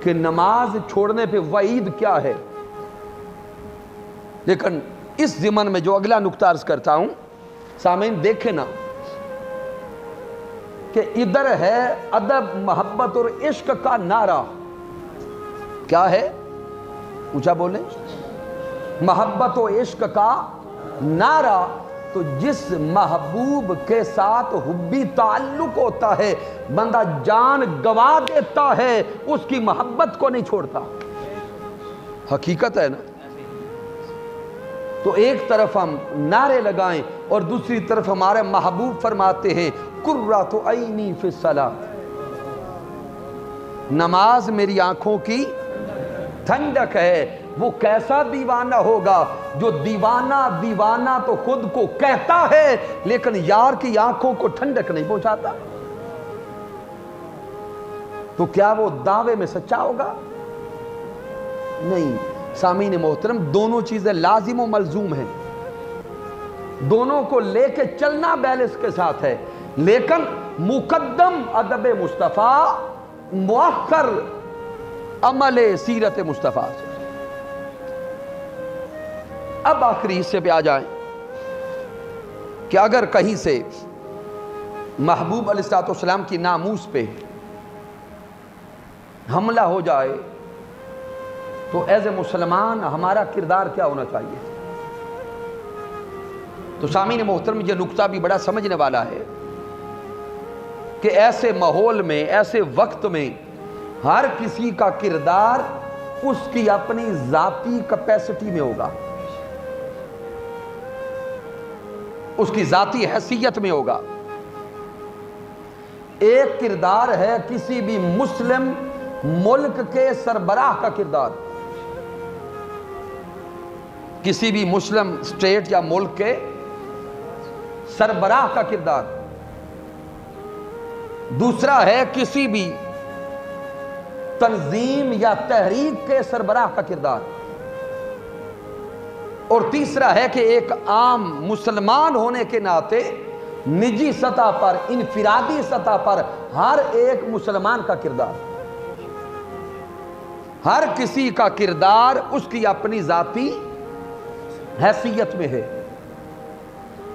[SPEAKER 1] کہ نماز چھوڑنے پہ وعید کیا ہے، لیکن اس ضمن میں جو اگلا نقطہ عرض کرتا ہوں، سامعین دیکھیں نا کہ ادھر ہے ادب، محبت اور عشق کا نعرہ۔ کیا ہے؟ اونچا بولیں۔ محبت و عشق کا نعرہ۔ تو جس محبوب کے ساتھ حبی تعلق ہوتا ہے، بندہ جان گوا دیتا ہے، اس کی محبت کو نہیں چھوڑتا۔ حقیقت ہے نا؟ تو ایک طرف ہم نعرے لگائیں اور دوسری طرف ہمارے محبوب فرماتے ہیں قرۃ عینی فی الصلاۃ، نماز میری آنکھوں کی ٹھنڈک ہے۔ وہ کیسا دیوانہ ہوگا جو دیوانہ تو خود کو کہتا ہے لیکن یار کی آنکھوں کو ٹھنڈک نہیں پہنچاتا؟ تو کیا وہ دعوے میں سچا ہوگا؟ نہیں۔ سامعین محترم، دونوں چیزیں لازم و ملزوم ہیں، دونوں کو لے کے چلنا بیلنس کے ساتھ ہے، لیکن مقدم ادب مصطفیٰ، مؤخر عمل سیرت مصطفیٰ سے۔ اب آخری حصے پہ آ جائیں کہ اگر کہیں سے محبوب علیہ السلام کی ناموس پہ حملہ ہو جائے تو ایز اے مسلمان ہمارا کردار کیا ہونا چاہیے؟ تو سامعین محترم، یہ نقطہ بھی بڑا سمجھنے والا ہے کہ ایسے ماحول میں، ایسے وقت میں ہر کسی کا کردار اس کی اپنی ذاتی کیپیسٹی میں ہوگا، اس کی ذاتی حیثیت میں ہوگا۔ ایک کردار ہے کسی بھی مسلم ملک کے سربراہ کا کردار، کسی بھی مسلم اسٹیٹ یا ملک کے سربراہ کا کردار۔ دوسرا ہے کسی بھی تنظیم یا تحریک کے سربراہ کا کردار، اور تیسرا ہے کہ ایک عام مسلمان ہونے کے ناطے نجی سطح پر، انفرادی سطح پر ہر ایک مسلمان کا کردار، ہر کسی کا کردار اس کی اپنی ذاتی حیثیت میں ہے۔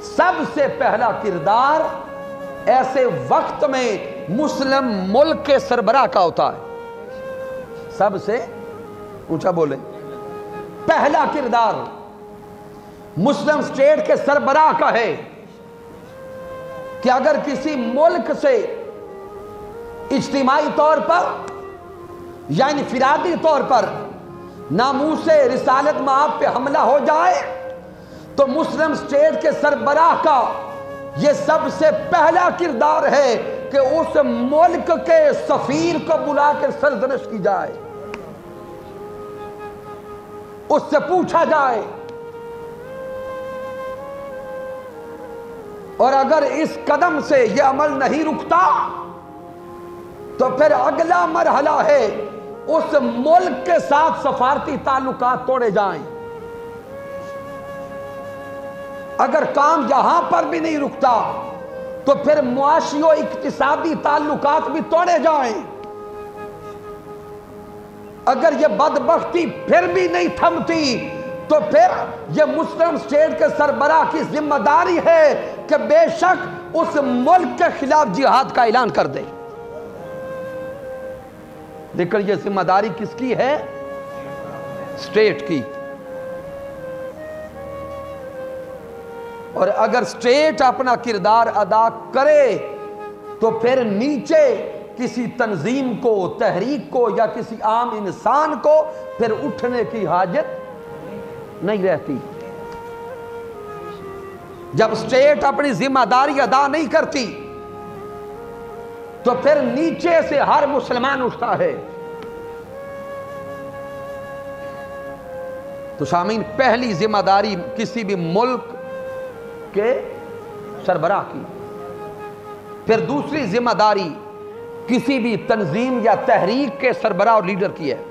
[SPEAKER 1] سب سے پہلا کردار ایسے وقت میں مسلم ملک کے سربراہ کا ہوتا ہے۔ سب سے اونچا بولیں، پہلا کردار مسلم اسٹیٹ کے سربراہ کا ہے کہ اگر کسی ملک سے اجتماعی طور پر یا انفرادی طور پر ناموس رسالت مآب پہ حملہ ہو جائے تو مسلم اسٹیٹ کے سربراہ کا یہ سب سے پہلا کردار ہے کہ اس ملک کے سفیر کو بلا کے سرزنش کی جائے، اس سے پوچھا جائے، اور اگر اس قدم سے یہ عمل نہیں رکتا تو پھر اگلا مرحلہ ہے اس ملک کے ساتھ سفارتی تعلقات توڑے جائیں۔ اگر کام یہاں پر بھی نہیں رکتا تو پھر معاشی و اقتصادی تعلقات بھی توڑے جائیں۔ اگر یہ بدبختی پھر بھی نہیں تھمتی تو پھر یہ مسلم اسٹیٹ کے سربراہ کی ذمہ داری ہے کہ بے شک اس ملک کے خلاف جہاد کا اعلان کر دے۔ لیکن یہ ذمہ داری کس کی ہے؟ اسٹیٹ کی۔ اور اگر اسٹیٹ اپنا کردار ادا کرے تو پھر نیچے کسی تنظیم کو، تحریک کو یا کسی عام انسان کو پھر اٹھنے کی حاجت نہیں رہتی۔ جب اسٹیٹ اپنی ذمہ داری ادا نہیں کرتی تو پھر نیچے سے ہر مسلمان اٹھتا ہے۔ تو سامعین، پہلی ذمہ داری کسی بھی ملک کے سربراہ کی، پھر دوسری ذمہ داری کسی بھی تنظیم یا تحریک کے سربراہ اور لیڈر کی ہے۔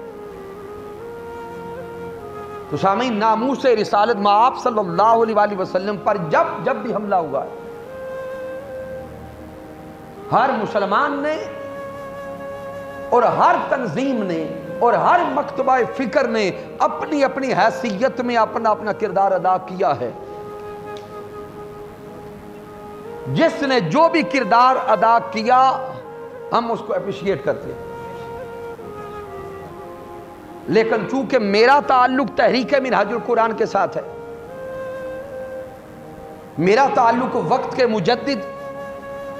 [SPEAKER 1] تو سامعین، ناموس رسالت مآب صلی اللہ علیہ وآلہ وسلم پر جب بھی حملہ ہوا ہے، ہر مسلمان نے اور ہر تنظیم نے اور ہر مکتبہ فکر نے اپنی اپنی حیثیت میں اپنا اپنا کردار ادا کیا ہے۔ جس نے جو بھی کردار ادا کیا ہم اس کو اپریشیٹ کرتے ہیں، لیکن چونکہ میرا تعلق تحریک منہاج القرآن کے ساتھ ہے، میرا تعلق وقت کے مجدد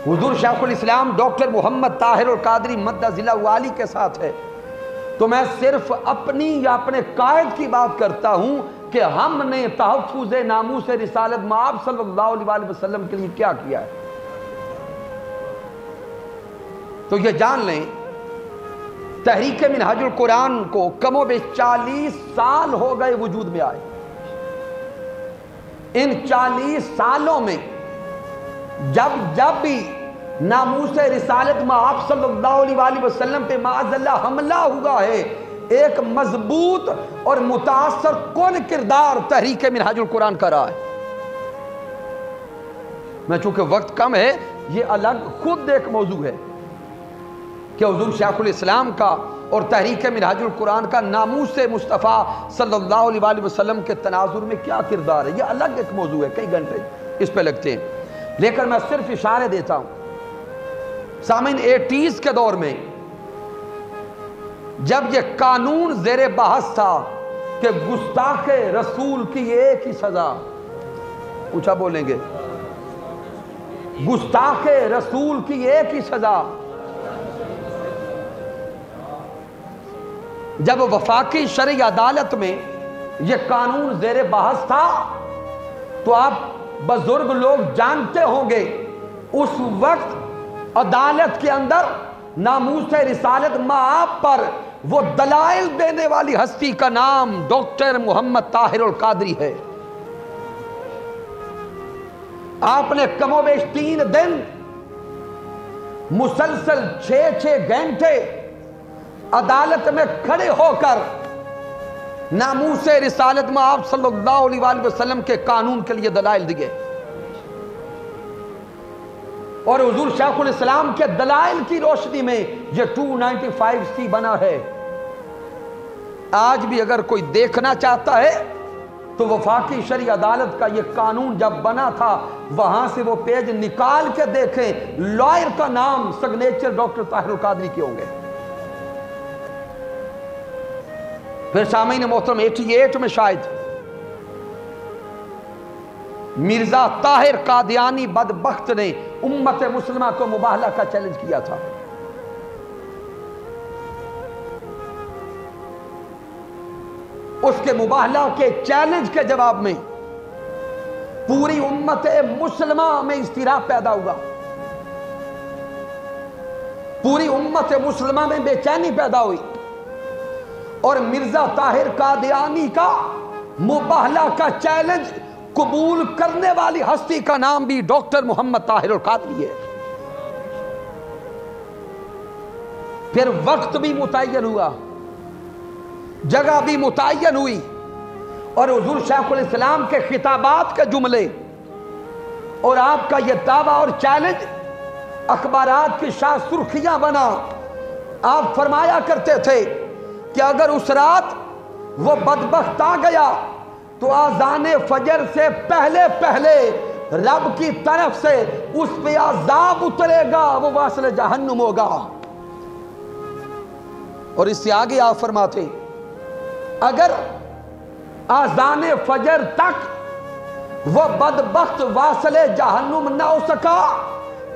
[SPEAKER 1] حضور شیخ الاسلام ڈاکٹر محمد طاہر القادری مدہ ذلہ والی کے ساتھ ہے، تو میں صرف اپنی یا اپنے قائد کی بات کرتا ہوں کہ ہم نے تحفظ ناموس رسالت مآب صلی اللہ علیہ وآلہ وسلم کے لیے کیا کیا ہے۔ تو یہ جان لیں، تحریک منہاج القرآن کو کم و بیش 40 سال ہو گئے وجود میں آئے۔ ان 40 سالوں میں جب بھی ناموس رسالت مآب صلی اللہ علیہ وآلہ وسلم پہ معاذ اللہ حملہ ہوا ہے، ایک مضبوط اور متاثر کن کردار تحریک منہاج القرآن کا رہا ہے۔ میں چونکہ وقت کم ہے، یہ الگ خود ایک موضوع ہے کہ حضور شیخ الاسلام کا اور تحریک منہاج القرآن کا ناموس مصطفیٰ صلی اللہ علیہ وآلہ وسلم کے تناظر میں کیا کردار ہے، یہ الگ ایک موضوع ہے، کئی گھنٹے اس پہ لگتے ہیں، لیکن میں صرف اشارے دیتا ہوں۔ سامعین، 80s کے دور میں جب یہ قانون زیر بحث تھا کہ گستاخ رسول کی ایک ہی سزا، اونچا بولیں گے، گستاخ رسول کی ایک ہی سزا، جب وفاقی شرعی عدالت میں یہ قانون زیر بحث تھا تو آپ بزرگ لوگ جانتے ہوں گے اس وقت عدالت کے اندر ناموس رسالت مآب پر وہ دلائل دینے والی ہستی کا نام ڈاکٹر محمد طاہر القادری ہے۔ آپ نے کم و بیش 3 دن مسلسل 6 گھنٹے عدالت میں کھڑے ہو کر ناموس رسالت مآب صلی اللہ علیہ وآلہ وسلم کے قانون کے لیے دلائل دیے، اور حضور شیخ الاسلام کے دلائل کی روشنی میں یہ 295C بنا ہے۔ آج بھی اگر کوئی دیکھنا چاہتا ہے تو وفاقی شرعی عدالت کا یہ قانون جب بنا تھا وہاں سے وہ پیج نکال کے دیکھیں، لائر کا نام سگنیچر ڈاکٹر طاہر القادری کے ہوں گے۔ پھر سامعین محترم 88 میں شاید مرزا طاہر قادیانی بدبخت نے امت مسلمہ کو مباہلہ کا چیلنج کیا تھا۔ اس کے مباہلہ کے چیلنج کے جواب میں پوری امت مسلمہ میں اضطراب پیدا ہوا، پوری امت مسلمہ میں بے چینی پیدا ہوئی، اور مرزا طاہر قادیانی کا مباہلہ کا چیلنج قبول کرنے والی ہستی کا نام بھی ڈاکٹر محمد طاہر القادری ہے۔ پھر وقت بھی متعین ہوا، جگہ بھی متعین ہوئی، اور حضور شیخ الاسلام کے خطابات کے جملے اور آپ کا یہ دعویٰ اور چیلنج اخبارات کی شاہ سرخیاں بنا۔ آپ فرمایا کرتے تھے کہ اگر اس رات وہ بدبخت آ گیا تو آذان فجر سے پہلے رب کی طرف سے اس پہ عذاب اترے گا، وہ واصل جہنم ہوگا۔ اور اس سے آگے آپ فرماتے اگر آذان فجر تک وہ بدبخت واصل جہنم نہ ہو سکا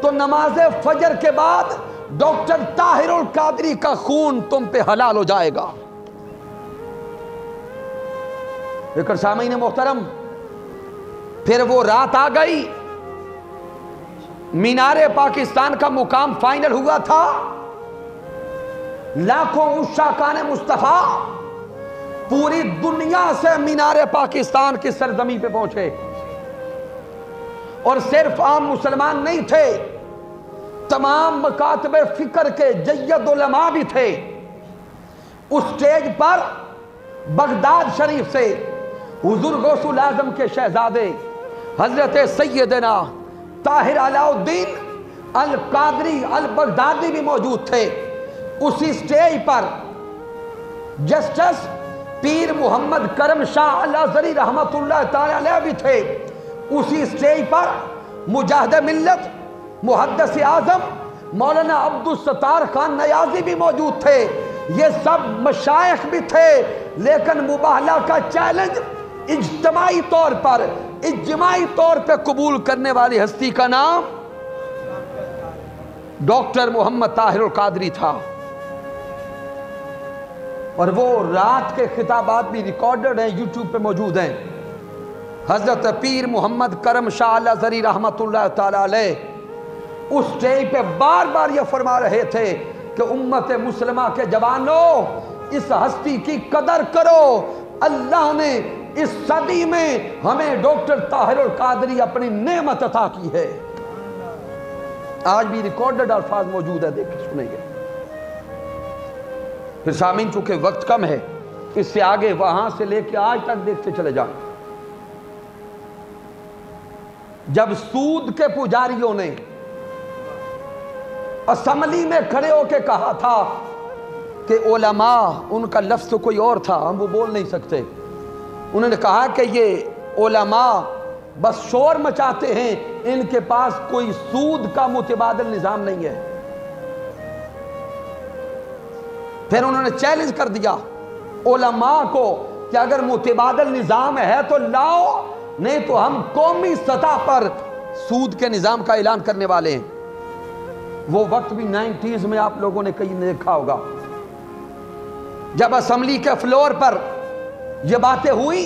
[SPEAKER 1] تو نماز فجر کے بعد ڈاکٹر طاہر القادری کا خون تم پہ حلال ہو جائے گا۔ لیکن سامعین محترم، پھر وہ رات آ گئی، مینار پاکستان کا مقام فائنل ہوا تھا، لاکھوں عشاقان مصطفیٰ پوری دنیا سے مینار پاکستان کی سرزمین پہ پہنچے، اور صرف عام مسلمان نہیں تھے، تمام مکاتب فکر کے جید علماء بھی تھے۔ اس سٹیج پر بغداد شریف سے حضور غوث الاعظم کے شہزادے حضرت سیدنا طاہر علاء الدین القادری البغدادی بھی موجود تھے۔ اسی سٹیج پر جسٹس پیر محمد کرم شاہ الازہری رحمت اللہ تعالی علیہ بھی تھے۔ اسی سٹیج پر مجاہد ملت محدث اعظم مولانا عبدالستار خان نیازی بھی موجود تھے۔ یہ سب مشائخ بھی تھے، لیکن مباہلہ کا چیلنج اجتماعی طور پر قبول کرنے والی ہستی کا نام ڈاکٹر محمد طاہر القادری تھا، اور وہ رات کے خطابات بھی ریکارڈڈ ہیں، یوٹیوب پہ موجود ہیں۔ حضرت پیر محمد کرم شاہ الازہری رحمت اللہ تعالی علیہ اس سٹیج پہ بار بار یہ فرما رہے تھے کہ امت مسلمہ کے جوانوں، اس ہستی کی قدر کرو، اللہ نے اس صدی میں ہمیں ڈاکٹر طاہر القادری اپنی نعمت عطا کی ہے۔ آج بھی ریکارڈڈ الفاظ موجود ہے، دیکھیں سنیں گے۔ پھر سامعین چونکہ وقت کم ہے، اس سے آگے وہاں سے لے کے آج تک دیکھتے چلے جائیں۔ جب سود کے پجاریوں نے اسمبلی میں کھڑے ہو کے کہا تھا کہ علماء، ان کا لفظ تو کوئی اور تھا، ہم وہ بول نہیں سکتے، انہوں نے کہا کہ یہ علماء بس شور مچاتے ہیں، ان کے پاس کوئی سود کا متبادل نظام نہیں ہے۔ پھر انہوں نے چیلنج کر دیا علماء کو کہ اگر متبادل نظام ہے تو لاؤ، نہیں تو ہم قومی سطح پر سود کے نظام کا اعلان کرنے والے ہیں۔ وہ وقت بھی 90s میں آپ لوگوں نے کہیں دیکھا ہوگا، جب اسمبلی کے فلور پر یہ باتیں ہوئی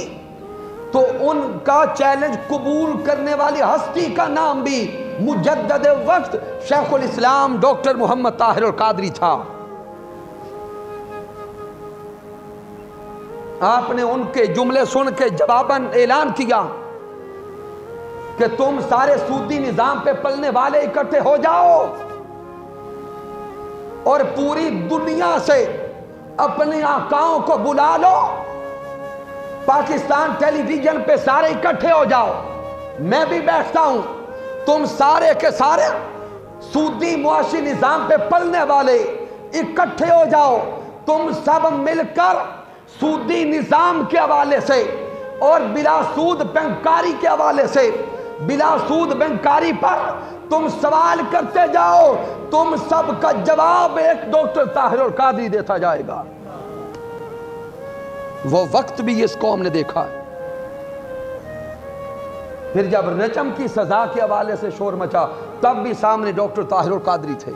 [SPEAKER 1] تو ان کا چیلنج قبول کرنے والی ہستی کا نام بھی مجدد وقت شیخ الاسلام ڈاکٹر محمد طاہر القادری تھا۔ آپ نے ان کے جملے سن کے جواباً اعلان کیا کہ تم سارے سودی نظام پہ پلنے والے اکٹھے ہو جاؤ اور پوری دنیا سے اپنے آقاؤں کو بلا لو، پاکستان ٹیلی ویژن پہ سارے اکٹھے ہو جاؤ، میں بھی بیٹھتا ہوں، تم سارے کے سارے سودی معاشی نظام پہ پلنے والے اکٹھے ہو جاؤ، تم سب مل کر سودی نظام کے حوالے سے اور بلا سود بینکاری کے حوالے سے، بلا سود بینکاری پر تم سوال کرتے جاؤ، تم سب کا جواب ایک ڈاکٹر طاہر القادری دیتا جائے گا۔ وہ وقت بھی اس قوم نے دیکھا ہے۔ پھر جب رجم کی سزا کے حوالے سے شور مچا، تب بھی سامنے ڈاکٹر طاہر القادری تھے۔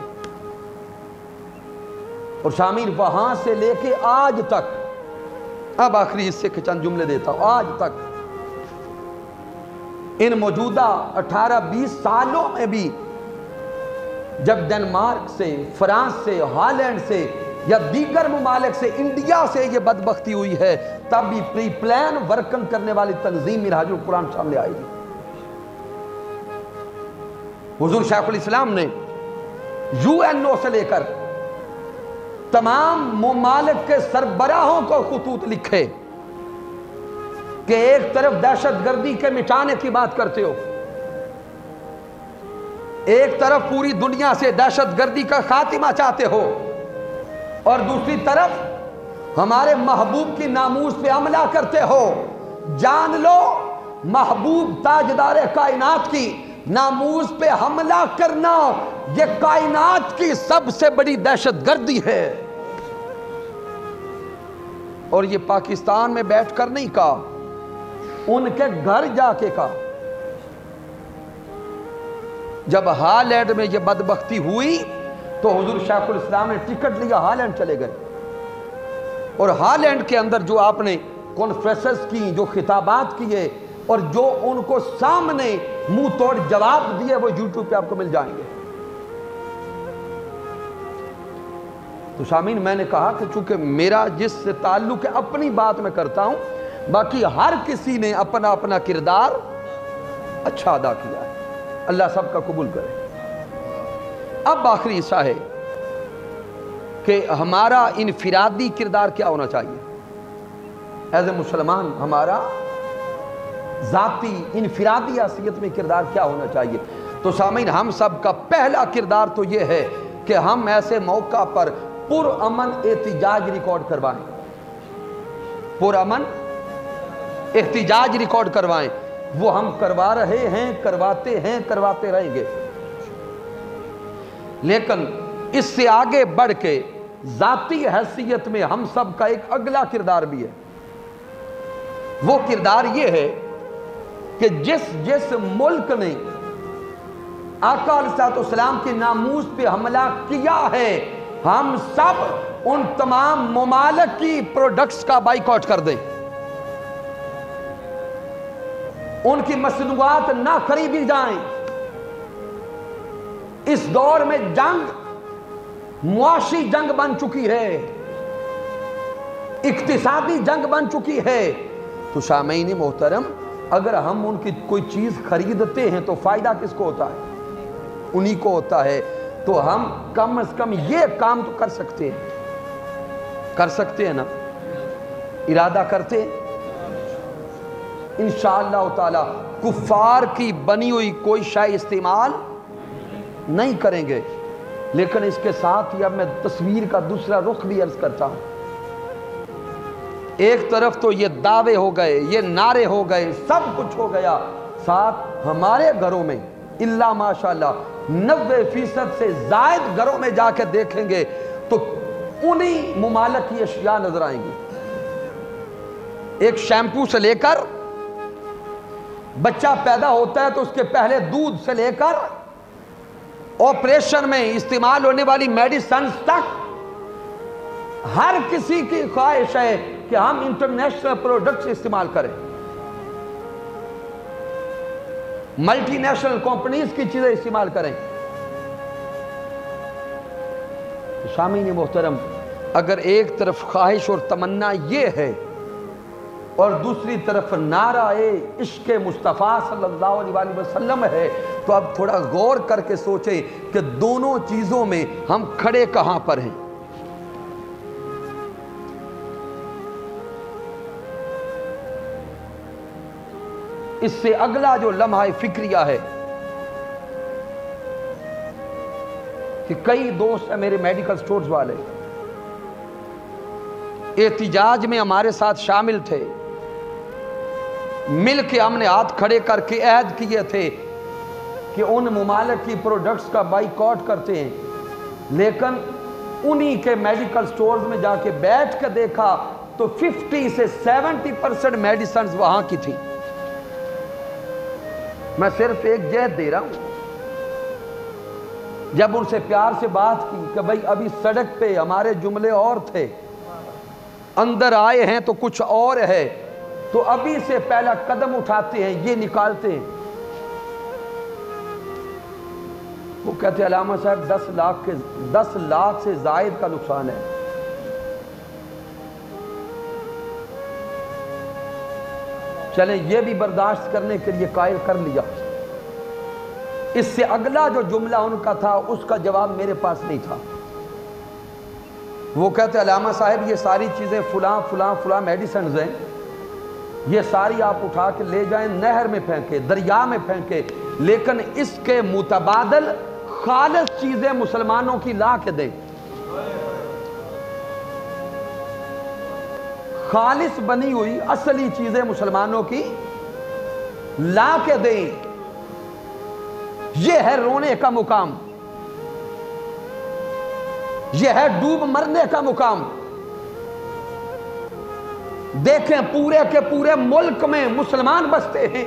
[SPEAKER 1] اور شامل وہاں سے لے کے آج تک، اب آخری حصے کے چند جملے دیتا ہوں، آج تک ان موجودہ 18-20 سالوں میں بھی جب ڈنمارک سے، فرانس سے، ہالینڈ سے یا دیگر ممالک سے، انڈیا سے یہ بدبختی ہوئی ہے، تب بھی پری پلان ورکن کرنے والی تنظیم منہاج القرآن سامنے آئی گی۔ حضور شیخ الاسلام نے UN سے لے کر تمام ممالک کے سربراہوں کو خطوط لکھے کہ ایک طرف دہشت گردی کے مٹانے کی بات کرتے ہو، ایک طرف پوری دنیا سے دہشت گردی کا خاتمہ چاہتے ہو، اور دوسری طرف ہمارے محبوب کی ناموس پہ حملہ کرتے ہو، جان لو محبوب تاجدار کائنات کی ناموس پہ حملہ کرنا یہ کائنات کی سب سے بڑی دہشت گردی ہے۔ اور یہ پاکستان میں بیٹھ کر نہیں کہا، ان کے گھر جا کے کہا۔ جب ہالینڈ میں یہ بدبختی ہوئی تو حضور شیخ الاسلام نے ٹکٹ لیا، ہالینڈ چلے گئے، اور ہالینڈ کے اندر جو آپ نے کانفرنسز کی، جو خطابات کیے اور جو ان کو سامنے منہ توڑ جواب دیے، وہ یوٹیوب پہ آپ کو مل جائیں گے۔ تو سامعین، میں نے کہا کہ چونکہ میرا جس سے تعلق ہے اپنی بات میں کرتا ہوں، باقی ہر کسی نے اپنا اپنا کردار اچھا ادا کیا ہے، اللہ سب کا قبول کرے۔ اب آخری حصہ ہے کہ ہمارا انفرادی کردار کیا ہونا چاہیے، ایز اے مسلمان ہمارا ذاتی انفرادی حیثیت میں کردار کیا ہونا چاہیے۔ تو سامعین، ہم سب کا پہلا کردار تو یہ ہے کہ ہم ایسے موقع پر پرامن احتجاج ریکارڈ کروائیں، پرامن احتجاج ریکارڈ کروائیں۔ وہ ہم کروا رہے ہیں، کرواتے رہیں گے، لیکن اس سے آگے بڑھ کے ذاتی حیثیت میں ہم سب کا ایک اگلا کردار بھی ہے۔ وہ کردار یہ ہے کہ جس ملک نے آقا علیہ السلام کے ناموس پہ حملہ کیا ہے، ہم سب ان تمام ممالک کی پروڈکٹس کا بائیکاٹ کر دیں، ان کی مصنوعات نہ خریدی جائیں۔ اس دور میں جنگ معاشی جنگ بن چکی ہے، اقتصادی جنگ بن چکی ہے۔ تو سامعین محترم، اگر ہم ان کی کوئی چیز خریدتے ہیں تو فائدہ کس کو ہوتا ہے؟ انہی کو ہوتا ہے۔ تو ہم کم از کم یہ کام تو کر سکتے ہیں نا، ارادہ کرتے ہیں انشاءاللہ تعالی کفار کی بنی ہوئی کوئی شے استعمال نہیں کریں گے۔ لیکن اس کے ساتھ ہی اب میں تصویر کا دوسرا رخ بھی عرض کرتا ہوں۔ ایک طرف تو یہ دعوے ہو گئے، یہ نعرے ہو گئے، سب کچھ ہو گیا، ساتھ ہمارے گھروں میں اللہ ماشاءاللہ 90% سے زائد گھروں میں جا کے دیکھیں گے تو انہی ممالک کی اشیاء نظر آئیں گی۔ ایک شیمپو سے لے کر بچہ پیدا ہوتا ہے تو اس کے پہلے دودھ سے لے کر آپریشن میں استعمال ہونے والی میڈیسنز تک، ہر کسی کی خواہش ہے کہ ہم انٹرنیشنل پروڈکٹس استعمال کریں، ملٹی نیشنل کمپنیز کی چیزیں استعمال کریں۔ سامعین محترم، اگر ایک طرف خواہش اور تمنا یہ ہے اور دوسری طرف نعرہ عشق مصطفیٰ صلی اللہ علیہ وسلم ہے، تو اب تھوڑا غور کر کے سوچیں کہ دونوں چیزوں میں ہم کھڑے کہاں پر ہیں۔ اس سے اگلا جو لمحہ فکریہ ہے کہ کئی دوست ہیں میرے میڈیکل سٹورز والے، احتجاج میں ہمارے ساتھ شامل تھے، مل کے ہم نے ہاتھ کھڑے کر کے عہد کیے تھے کہ ان ممالک کی پروڈکٹس کا بائیکاٹ کرتے ہیں، لیکن انہی کے میڈیکل سٹورز میں جا کے بیٹھ کے دیکھا تو 50 سے 70% میڈیسنز وہاں کی تھی۔ میں صرف ایک جہد دے رہا ہوں، جب ان سے پیار سے بات کی کہ بھئی ابھی سڑک پہ ہمارے جملے اور تھے، اندر آئے ہیں تو کچھ اور ہے، تو ابھی سے پہلا قدم اٹھاتے ہیں، یہ نکالتے ہیں۔ وہ کہتے ہیں علامہ صاحب 10 لاکھ سے زائد کا نقصان ہے۔ چلیں یہ بھی برداشت کرنے کے لیے قائل کر لیا۔ اس سے اگلا جو جملہ ان کا تھا اس کا جواب میرے پاس نہیں تھا۔ وہ کہتے ہیں علامہ صاحب یہ ساری چیزیں فلاں میڈیسنز ہیں، یہ ساری آپ اٹھا کے لے جائیں، نہر میں پھینکے، دریا میں پھینکے، لیکن اس کے متبادل خالص چیزیں مسلمانوں کی لا کے دیں، خالص بنی ہوئی اصلی چیزیں مسلمانوں کی لا کے دیں۔ یہ ہے رونے کا مقام، یہ ہے ڈوب مرنے کا مقام۔ دیکھیں پورے کے پورے ملک میں مسلمان بستے ہیں،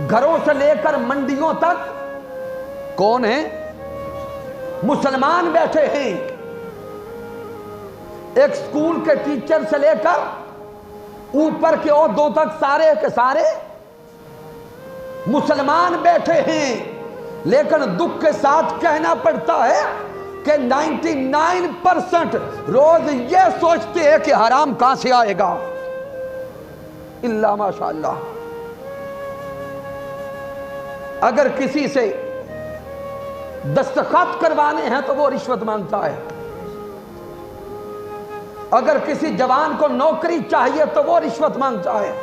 [SPEAKER 1] گھروں سے لے کر منڈیوں تک کون ہیں؟ مسلمان بیٹھے ہیں۔ ایک سکول کے ٹیچر سے لے کر اوپر کے عہدوں تک سارے کے سارے مسلمان بیٹھے ہیں، لیکن دکھ کے ساتھ کہنا پڑتا ہے کہ 99% روز یہ سوچتے ہیں کہ حرام کہاں سے آئے گا، اللہ ماشاءاللہ۔ اگر کسی سے دستخط کروانے ہیں تو وہ رشوت مانگتا ہے، اگر کسی جوان کو نوکری چاہیے تو وہ رشوت مانگتا ہے،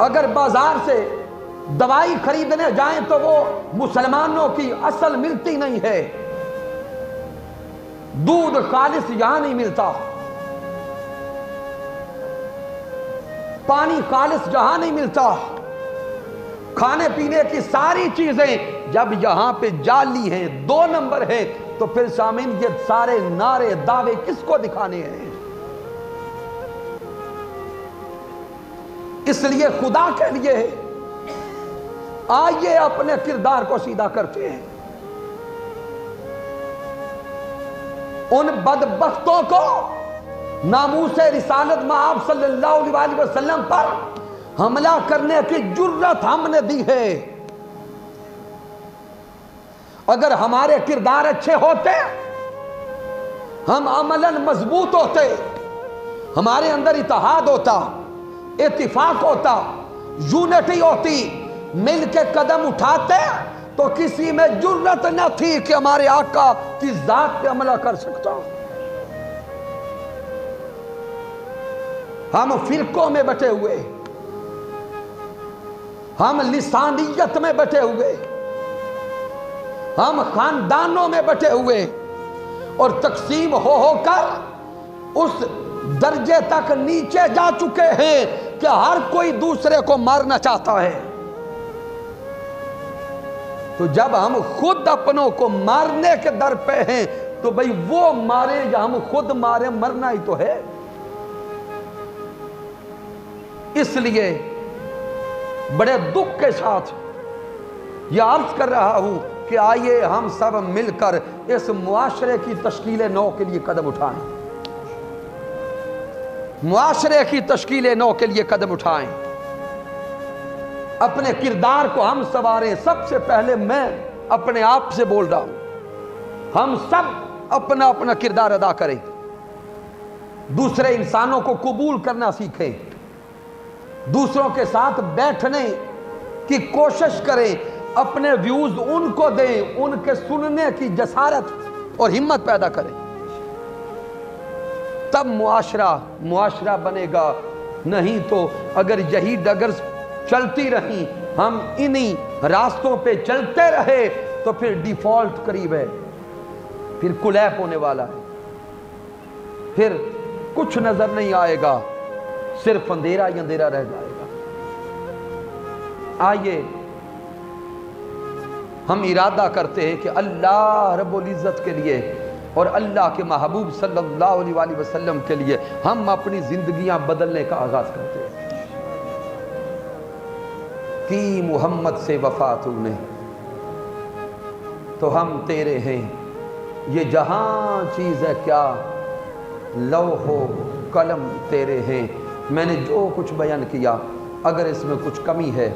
[SPEAKER 1] اگر بازار سے دوائی خریدنے جائیں تو وہ مسلمانوں کی اصل ملتی نہیں ہے، دودھ خالص یہاں نہیں ملتا، پانی خالص جہاں نہیں ملتا، کھانے پینے کی ساری چیزیں جب یہاں پہ جعلی ہیں، 2 نمبر ہیں، تو پھر سامعین یہ سارے نعرے دعوے کس کو دکھانے ہیں؟ اس لیے خدا کے لیے آئیے اپنے کردار کو سیدھا کرتے ہیں۔ ان بدبختوں کو ناموس رسالت مآب صلی اللہ علیہ وسلم پر حملہ کرنے کی جرت ہم نے دی ہے۔ اگر ہمارے کردار اچھے ہوتے، ہم عملاً مضبوط ہوتے، ہمارے اندر اتحاد ہوتا، اتفاق ہوتا، یونٹی ہوتی، مل کے قدم اٹھاتے، تو کسی میں جرت نہ تھی کہ ہمارے آقا کی ذات پہ حملہ کر سکتا۔ ہم فرقوں میں بٹے ہوئے، ہم لسانیت میں بٹے ہوئے، ہم خاندانوں میں بٹے ہوئے، اور تقسیم ہو کر اس درجے تک نیچے جا چکے ہیں کہ ہر کوئی دوسرے کو مارنا چاہتا ہے۔ تو جب ہم خود اپنوں کو مارنے کے در پہ ہیں تو بھئی وہ مارے یا ہم خود مارے، مرنا ہی تو ہے۔ اس لیے بڑے دکھ کے ساتھ یہ عرض کر رہا ہوں کہ آئیے ہم سب مل کر اس معاشرے کی تشکیل نو کے لیے قدم اٹھائیں، معاشرے کی تشکیل نو کے لیے قدم اٹھائیں، اپنے کردار کو ہم سنواریں۔ سب سے پہلے میں اپنے آپ سے بول رہا ہوں، ہم سب اپنا اپنا کردار ادا کریں، دوسرے انسانوں کو قبول کرنا سیکھیں، دوسروں کے ساتھ بیٹھنے کی کوشش کریں، اپنے ویوز ان کو دیں، ان کے سننے کی جسارت اور ہمت پیدا کریں، تب معاشرہ بنے گا۔ نہیں تو اگر یہی ڈگر چلتی رہیں، ہم انہی راستوں پہ چلتے رہے، تو پھر ڈیفالٹ قریب ہے، پھر کولیپ ہونے والا ہے، پھر کچھ نظر نہیں آئے گا، صرف اندھیرا ہی اندھیرا رہ جائے گا۔ آئیے ہم ارادہ کرتے ہیں کہ اللہ رب العزت کے لیے اور اللہ کے محبوب صلی اللہ علیہ وسلم کے لیے ہم اپنی زندگیاں بدلنے کا آغاز کرتے ہیں۔ کی محمد سے وفا تو نے، تو ہم تیرے ہیں، یہ جہاں چیز ہے کیا، لوح و قلم تیرے ہیں۔ میں نے جو کچھ بیان کیا، اگر اس میں کچھ کمی ہے،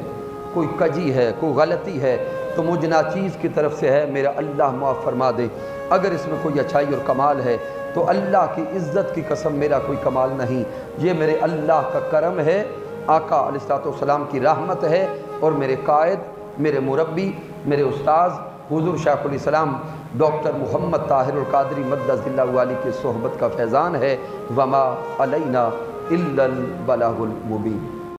[SPEAKER 1] کوئی کجی ہے، کوئی غلطی ہے، تو مجھ ناچیز کی طرف سے ہے، میرا اللہ معاف فرما دے۔ اگر اس میں کوئی اچھائی اور کمال ہے تو اللہ کی عزت کی قسم میرا کوئی کمال نہیں، یہ میرے اللہ کا کرم ہے، آقا علیہ السلام کی رحمت ہے، اور میرے قائد، میرے مربی، میرے استاذ حضور شیخ الاسلام ڈاکٹر محمد طاہر القادری مدد اللہ علی کی صحبت کا فیضان ہے۔ وما علینا الا البلاغ المبین۔